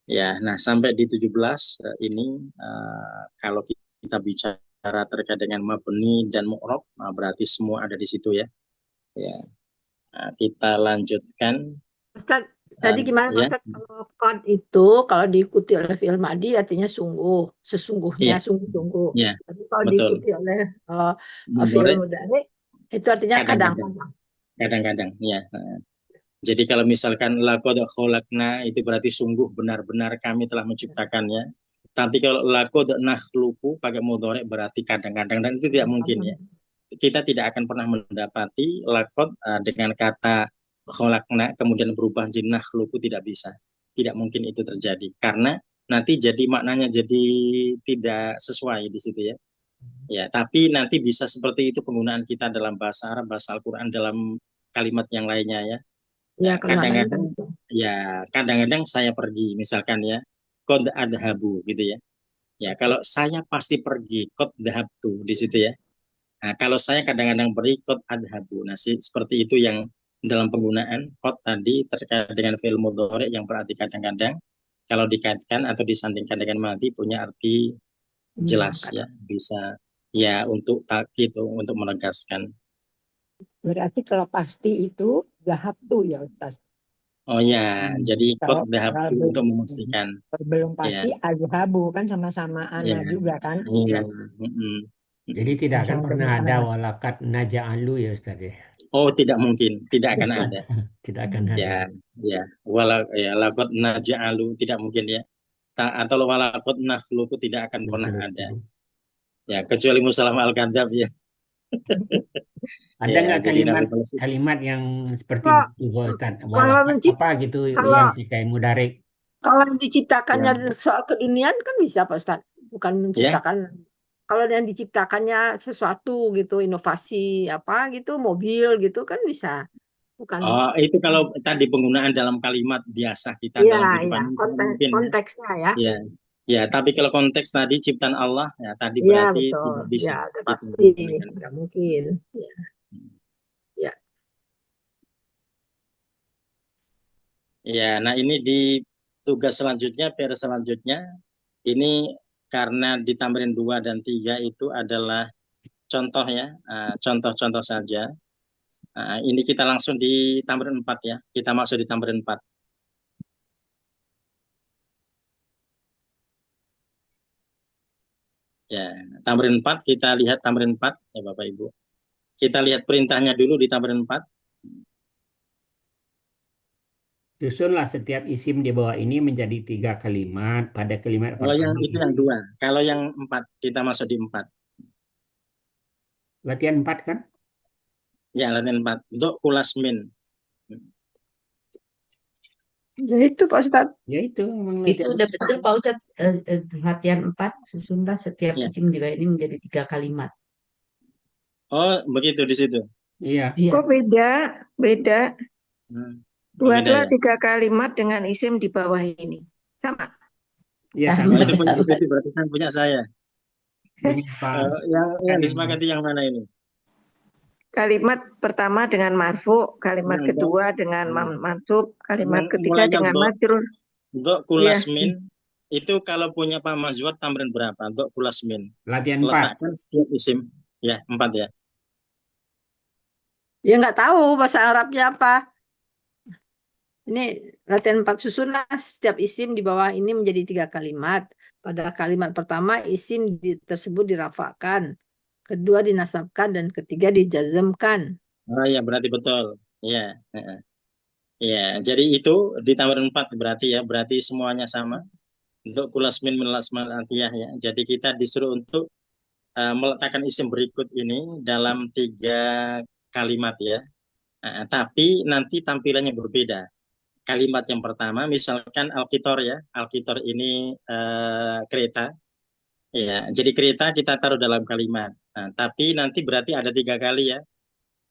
Ya, nah sampai di 17 ini kalau kita bicara terkait dengan mabni dan mu'rab, berarti semua ada di situ ya. Ya, nah, kita lanjutkan. Ustaz, tadi gimana Ya. Ustaz, kalau qad itu kalau diikuti oleh fi'il madi artinya sungguh, sesungguhnya, Iya. sungguh-sungguh. Iya, Tapi kalau betul. diikuti oleh fi'il Mudhari mudhari itu artinya kadang-kadang. kadang-kadang ya. Jadi kalau misalkan laqad khalaqna itu berarti sungguh benar-benar kami telah menciptakannya. Tapi kalau laqad nakhluqu pakai mudhari berarti kadang-kadang, dan itu tidak mungkin ya. Kita tidak akan pernah mendapati laqad dengan kata khalaqna kemudian berubah jadi nakhluqu, tidak bisa. Tidak mungkin itu terjadi karena nanti jadi maknanya jadi tidak sesuai di situ ya. Ya, tapi nanti bisa seperti itu penggunaan kita dalam bahasa Arab, bahasa Al-Qur'an dalam kalimat yang lainnya ya. Ya, Kadang-kadang kadang-kadang saya pergi misalkan ya, qad adhabu gitu ya. Ya, kalau saya pasti pergi, qad dhahabtu di situ ya. Nah, kalau saya kadang-kadang beri qad adhabu. Nah, seperti itu yang dalam penggunaan qad tadi terkait dengan fi'il mudhari yang berarti kadang-kadang, kalau dikaitkan atau disandingkan dengan mati punya arti jelas ya, bisa ya untuk takkid, untuk menegaskan. Berarti kalau pasti itu dhahabtu ya Ustaz. Oh ya, jadi qad dhahabtu Kalau untuk memastikan. belum pasti Ya. adhabu kan sama-sama ana juga kan. Iya. Jadi tidak akan Sama pernah dengan ada ana. walakat naja'alu ya Ustaz ya. Oh, tidak mungkin, tidak akan ada. Tidak akan ada. Ya, laqad naj'alu tidak mungkin ya. Atau walaqad nakhluqu tidak akan pernah ada. Ya, kecuali Musalam al-Kadzab ya. Ada Ya, nggak jadi Nabi kalimat yang seperti itu Ustaz? Kalau Apa gitu yang pakai mudarik? Kalau diciptakannya soal keduniaan kan bisa Pak Ustaz. Bukan menciptakan. Kalau yang diciptakannya sesuatu gitu, inovasi apa gitu, mobil gitu kan bisa. Bukan. Oh, itu kalau tadi penggunaan dalam kalimat biasa kita dalam kehidupan mungkin konteksnya ya. Ya. Ya, tapi kalau konteks tadi ciptaan Allah ya tadi berarti betul. tidak bisa. Ya, pasti tidak mungkin. Ya. Ya, nah ini di tugas selanjutnya, PR selanjutnya ini karena di tamrin 2 dan 3 itu adalah contoh ya, contoh-contoh saja. Ini kita langsung di tamrin 4 ya. Kita masuk di tamrin 4. Ya, tamrin 4 kita lihat tamrin 4 ya Bapak Ibu. Kita lihat perintahnya dulu di tamrin 4. Susunlah setiap isim di bawah ini menjadi 3 kalimat. Pada kalimat Kalau yang itu yang 2. Kalau yang 4 kita masuk di 4. Latihan 4 kan? Ya, latihan 4. Untuk kulasmin. Ya itu Pak Ustaz. Ya itu. Itu udah betul Pak Ustaz. Latihan 4 susunlah setiap isim di bawah ini menjadi 3 kalimat. Oh, begitu di situ. Iya. Iya. Kok beda? Beda. Oh, beda Buatlah ya. 3 kalimat dengan isim di bawah ini. Sama. Iya Oh, sama. itu punya Bu Titi, berarti kan punya saya. Punya apa? Yang Kan yang disepakati yang mana ini? Kalimat pertama dengan marfu, kalimat Yang do, kedua dengan mansub, kalimat yang ketiga mulainya dengan majrur. do Iya. kulasmin itu kalau punya Pak Mazwar tamrin berapa? Do kulasmin. latihan 4. Letakkan setiap isim. Ya, 4 ya. Ya nggak tahu bahasa Arabnya apa. Ini latihan 4 susunan, setiap isim di bawah ini menjadi 3 kalimat. Pada kalimat pertama isim tersebut dirafakkan, kedua dinasabkan, dan ketiga dijazmkan. Oh ya, berarti betul. Ya, ya. Jadi itu di tamrin 4 berarti ya, berarti semuanya sama. Untuk kulasmin min asmal atiyah ya. Jadi kita disuruh untuk meletakkan isim berikut ini dalam 3 kalimat ya. Tapi nanti tampilannya berbeda. Kalimat yang pertama, misalkan Alkitor ya, Alkitor ini kereta, ya. Jadi kereta kita taruh dalam kalimat. Nah, tapi nanti berarti ada 3 kali ya.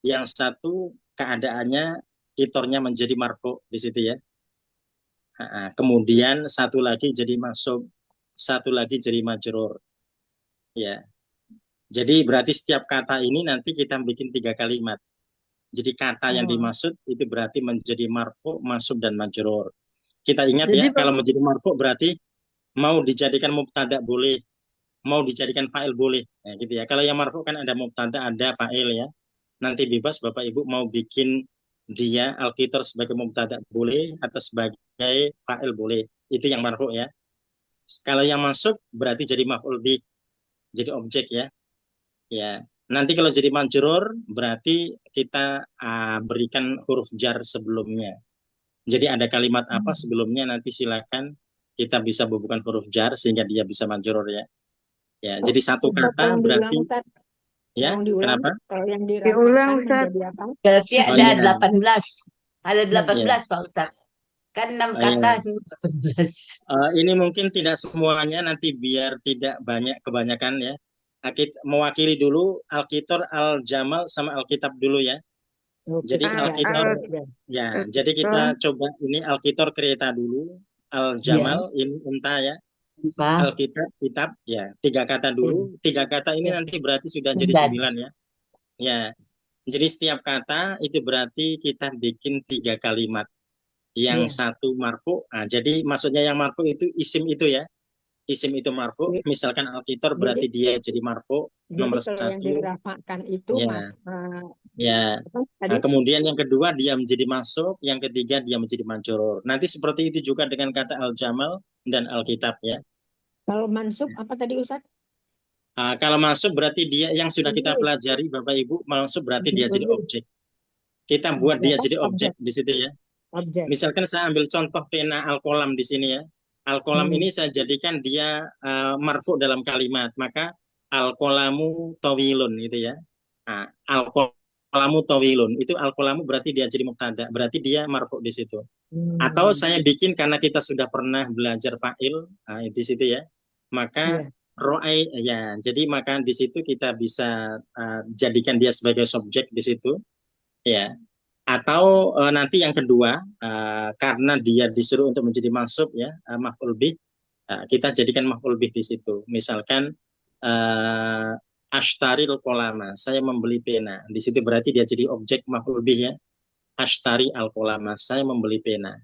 Yang satu keadaannya kitornya menjadi marfu di situ ya. Kemudian satu lagi jadi mansub, satu lagi jadi majrur, ya. Jadi berarti setiap kata ini nanti kita bikin 3 kalimat. Jadi kata yang dimaksud itu berarti menjadi marfu, mansub, dan majrur. Kita ingat Jadi ya, kalau menjadi marfu berarti mau dijadikan mubtada boleh, mau dijadikan fa'il boleh. Nah, gitu ya. Kalau yang marfu kan ada mubtada, ada fa'il ya. Nanti bebas Bapak Ibu mau bikin dia alkitab sebagai mubtada boleh atau sebagai fa'il boleh. Itu yang marfu ya. Kalau yang masuk berarti jadi maf'ul bih, jadi objek ya. Ya. Nanti kalau jadi majrur berarti kita berikan huruf jar sebelumnya. Jadi ada kalimat apa sebelumnya nanti silakan kita bisa bubuhkan huruf jar sehingga dia bisa majrur ya. Ya, jadi satu Ustaz, kata tolong diulang, berarti Ustaz. ya, Tolong diulang. kenapa? Kalau yang Diulang, dirapatkan Ustaz. menjadi apa? Berarti Oh ada iya, 18. Ada iya. 18 Pak Ustadz. Kan 6 Oh, kata iya. 18. Ini mungkin tidak semuanya, nanti biar tidak banyak kebanyakan ya. Mewakili dulu Alkitor, Al-Jamal, sama Alkitab dulu ya. Oke, Jadi ya, Alkitor, ya. ya. Jadi kita coba ini Alkitor kereta dulu, Al-Jamal ini unta ya, Apa? Alkitab kitab ya. 3 kata dulu. 3 kata ini Ya. nanti berarti sudah jadi 9 ya. Ya. Jadi setiap kata itu berarti kita bikin 3 kalimat. Yang satu marfu. Nah, jadi maksudnya yang marfu itu isim itu ya. Isim itu marfu. Misalkan Alkitab berarti dia jadi marfu nomor Jadi kalau yang 1. dirapatkan itu Ya. Ya. Nah, kemudian yang kedua dia menjadi masuk, yang ketiga dia menjadi majrur. Nanti seperti itu juga dengan kata al-jamal dan alkitab ya. Kalau mansub apa tadi Ustaz? Kalau masuk berarti dia yang sudah kita pelajari Bapak Ibu, masuk berarti dia jadi objek. Kita buat dia jadi objek di situ ya. Objek. Misalkan saya ambil contoh pena al-qalam di sini ya. Al-qalam ini saya jadikan dia marfu dalam kalimat, maka al-qalamu tawilun gitu ya. Nah, al-qalamu tawilun itu al-qalamu berarti dia jadi mubtada, berarti dia marfu di situ. Atau saya bikin karena kita sudah pernah belajar fa'il di situ ya. Maka ro'ai ya, jadi maka di situ kita bisa jadikan dia sebagai subjek di situ ya. Atau nanti yang kedua karena dia disuruh untuk menjadi mansub ya, maf'ul bih, kita jadikan maf'ul bih di situ. Misalkan ashtaril kolama, saya membeli pena. Di situ berarti dia jadi objek maf'ul bih ya. Ashtari al kolama, saya membeli pena.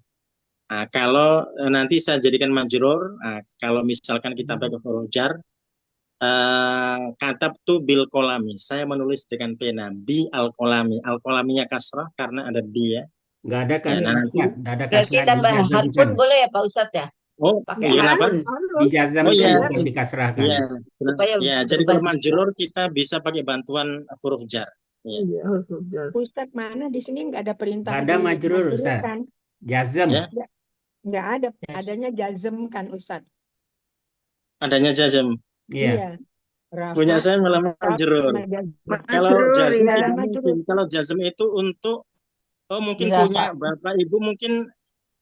Kalau nanti saya jadikan majrur, kalau misalkan kita pakai huruf jar, katab tu bil kolami, saya menulis dengan pena. Bi al kolami, al kolaminya kasrah karena ada bi ya. Nggak ada kasrah, nggak ada Berarti kasrah tambah harfun boleh ya Pak Ustadz ya? Oh, Pakai iya kenapa? harfun. Dijazamkan, iya. bukan dikasrahkan. Iya, Supaya ya. Jadi kalau majrur kita bisa pakai bantuan huruf jar. Iya, huruf jar. Ustaz, mana di sini nggak ada perintah Nggak ada majrur, Ustaz. kan? Jazam. Ya? Nggak ada, adanya jazm kan Ustaz? Adanya jazm. Iya. Punya saya malah majrur. Kalau jazm itu mungkin, kalau jazm itu untuk mungkin punya Bapak Ibu mungkin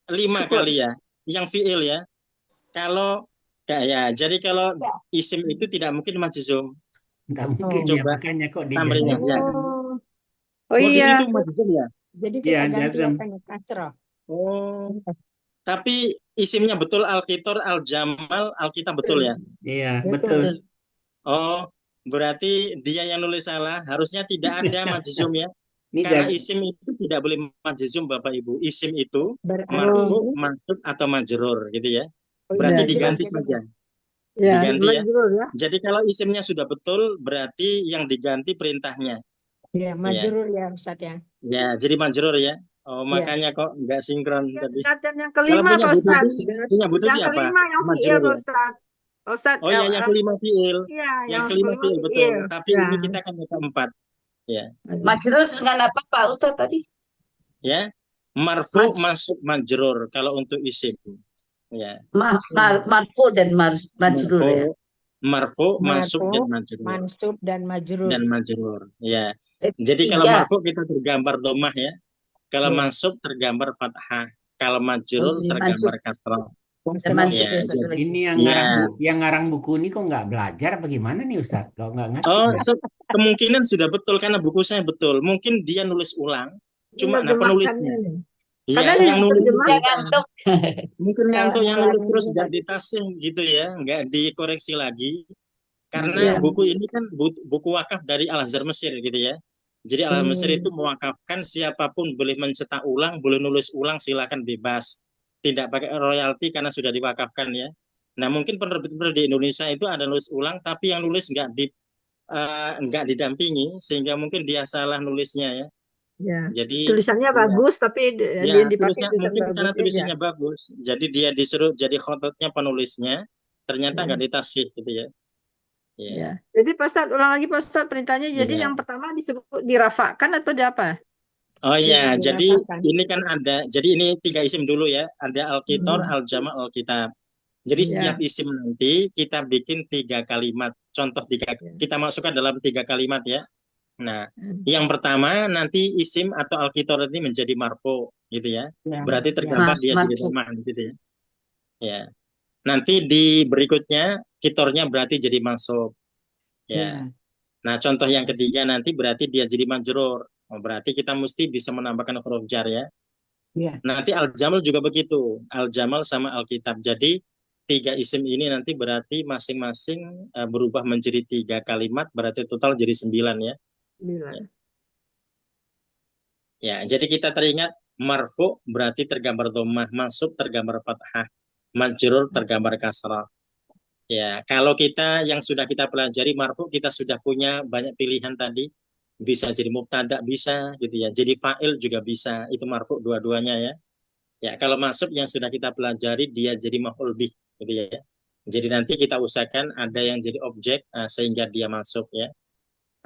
5 kali ya, yang fiil ya. Kalau ya, jadi kalau isim itu tidak mungkin majzum. Nggak mungkin ya, Coba makanya kok tamrinnya dijazam. ya. Oh, oh Oh, di iya. situ majzum ya. Jadi Iya, kita ganti jazam. apa nih? Kasroh. Oh, tapi isimnya betul Al-Kitor, Al-Jamal, Al-Kitab betul ya. Iya, Betul. betul. Betul. Oh, berarti dia yang nulis salah. Harusnya tidak ada majzum ya. Ini Karena jazam. isim itu tidak boleh majzum Bapak Ibu. Isim itu Berarti marfu, ini, mansub atau majrur gitu ya. oh iya, Berarti Ya, diganti jelas saja. ya, Diganti ya. majrur ya. Jadi kalau isimnya sudah betul, berarti yang diganti perintahnya. ya majrur ya Ustadz ya. Ya, jadi majrur ya. Oh, Iya. makanya kok nggak sinkron tadi. Dan yang Kalau kelima punya Pak Bu Ustadz. Tuti, punya Bu Tuti Yang apa? kelima yang fiil Majrur Pak ya. Ustadz. Pak Ustadz, Oh ya, yang kelima fiil. iya, Yang yang kelima kelima fiil betul. fiil. Tapi Ya. ini kita kan yang keempat. Ya. Majrur dengan apa Pak Ustadz tadi? Ya. Marfu, Maj- masuk majrur kalau untuk isim. Ya. Marfu dan majrur ya. Marfu, masuk Marfu, dan majrur. mansub dan majrur. Dan majrur. Ya. Jadi kalau Tiga. marfu kita tergambar domah ya. Kalau Ya. mansub tergambar fathah. Kalau majrur Oh, jadi tergambar mansub. kasrah. Dan mansub Ya, ya satu jadi- lagi. Ini Ya. yang ngarang buku ini kok nggak belajar apa gimana nih Ustadz? Kalau nggak ngerti. Oh, ya. kemungkinan sudah betul karena buku saya betul. Mungkin dia nulis ulang. Cuma ada penulisnya. Ya, Kadang yang nulis diterjemah. Dia ngantuk. mungkin Salah ngantuk yang nulis ngulangin terus juga. nggak ditasih gitu ya, nggak dikoreksi lagi. Karena Iya. buku ini kan buku wakaf dari Al Azhar Mesir gitu ya. Jadi Al Azhar Mesir itu mewakafkan siapapun boleh mencetak ulang, boleh nulis ulang, silakan bebas. Tidak pakai royalti karena sudah diwakafkan ya. Nah mungkin penerbit-penerbit di Indonesia itu ada nulis ulang, tapi yang nulis nggak didampingi sehingga mungkin dia salah nulisnya ya. Ya. Jadi Tulisannya ya, bagus, tapi ya, dia dipakai tulisnya tulisan mungkin karena bagusnya tulisannya bagus. Jadi dia disuruh jadi khototnya penulisnya, ternyata Ya. nggak ditasih gitu ya. Ya. Ya. Jadi Pak Ustadz, ulang lagi Pak Ustadz perintahnya. Jadi Ya. yang pertama disebut dirafakkan atau di apa? Oh ya, Iya, jadi dirapatkan. ini kan ada, jadi ini 3 isim dulu ya, ada Al-Kitor, Al-Jama, Al-Kitab. Jadi Ya. setiap isim nanti kita bikin 3 kalimat, contoh kita masukkan dalam 3 kalimat ya. Nah, yang pertama nanti isim atau Al-Kitor ini menjadi marfu gitu ya, Ya. berarti tergambar dia jadi Marfu. domah di situ ya. Ya, nanti di berikutnya kitornya berarti jadi mansub. Ya. Ya. Nah, contoh yang ketiga nanti berarti dia jadi majrur. Oh, berarti kita mesti bisa menambahkan huruf jar ya. Ya. Nanti al-jamal juga begitu. Al-jamal sama al-kitab. Jadi 3 isim ini nanti berarti masing-masing berubah menjadi 3 kalimat. Berarti total jadi 9 ya. 9. Ya, jadi kita teringat marfu berarti tergambar dhammah, mansub tergambar fathah, majrur tergambar kasrah. Ya, kalau kita yang sudah kita pelajari marfu kita sudah punya banyak pilihan tadi. Bisa jadi mubtada bisa gitu ya. Jadi fa'il juga bisa. Itu marfu dua-duanya ya. Ya, kalau masuk yang sudah kita pelajari dia jadi maf'ul bih gitu ya. Jadi nanti kita usahakan ada yang jadi objek sehingga dia masuk ya.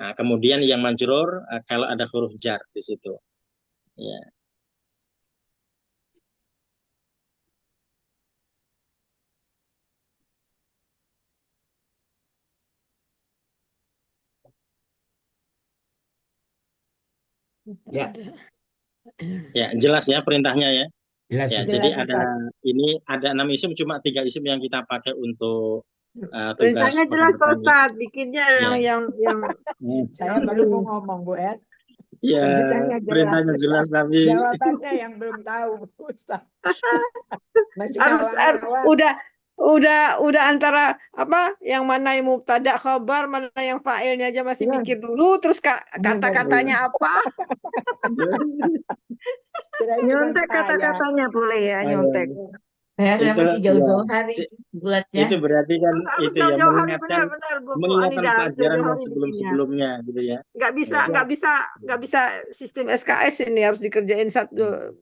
Nah, kemudian yang majrur kalau ada huruf jar di situ. Ya. Ya. Ya, jelas ya perintahnya ya. Jelas. Ya, Jelas, jadi Ustaz. ini ada 6 isim, cuma 3 isim yang kita pakai untuk tugas Perintahnya jelas Pak pekan depan ya. Ustadz, bikinnya yang Saya baru mau ngomong, Bu Ed. Ya, Perintahnya jelas, perintahnya jelas tapi Jawabannya yang belum tahu, Ustaz. Masih harus ngawang-ngawang. udah antara apa yang mana yang mubtada khabar, mana yang fa'ilnya aja masih Ya. mikir dulu, terus kata-katanya apa? Kirain cuma Nyontek saya. kata-katanya boleh ya, nyontek. Saya Itu, mesti jauh-jauh ya. hari buatnya. itu berarti kan Harus itu ya jauh-jauh hari, mengingatkan benar Bu mengingatkan Anida, harus pelajaran jauh-jauh yang hari bikinnya. sebelum-sebelumnya gitu ya. Nggak bisa Ya. sistem SKS ini harus dikerjain satu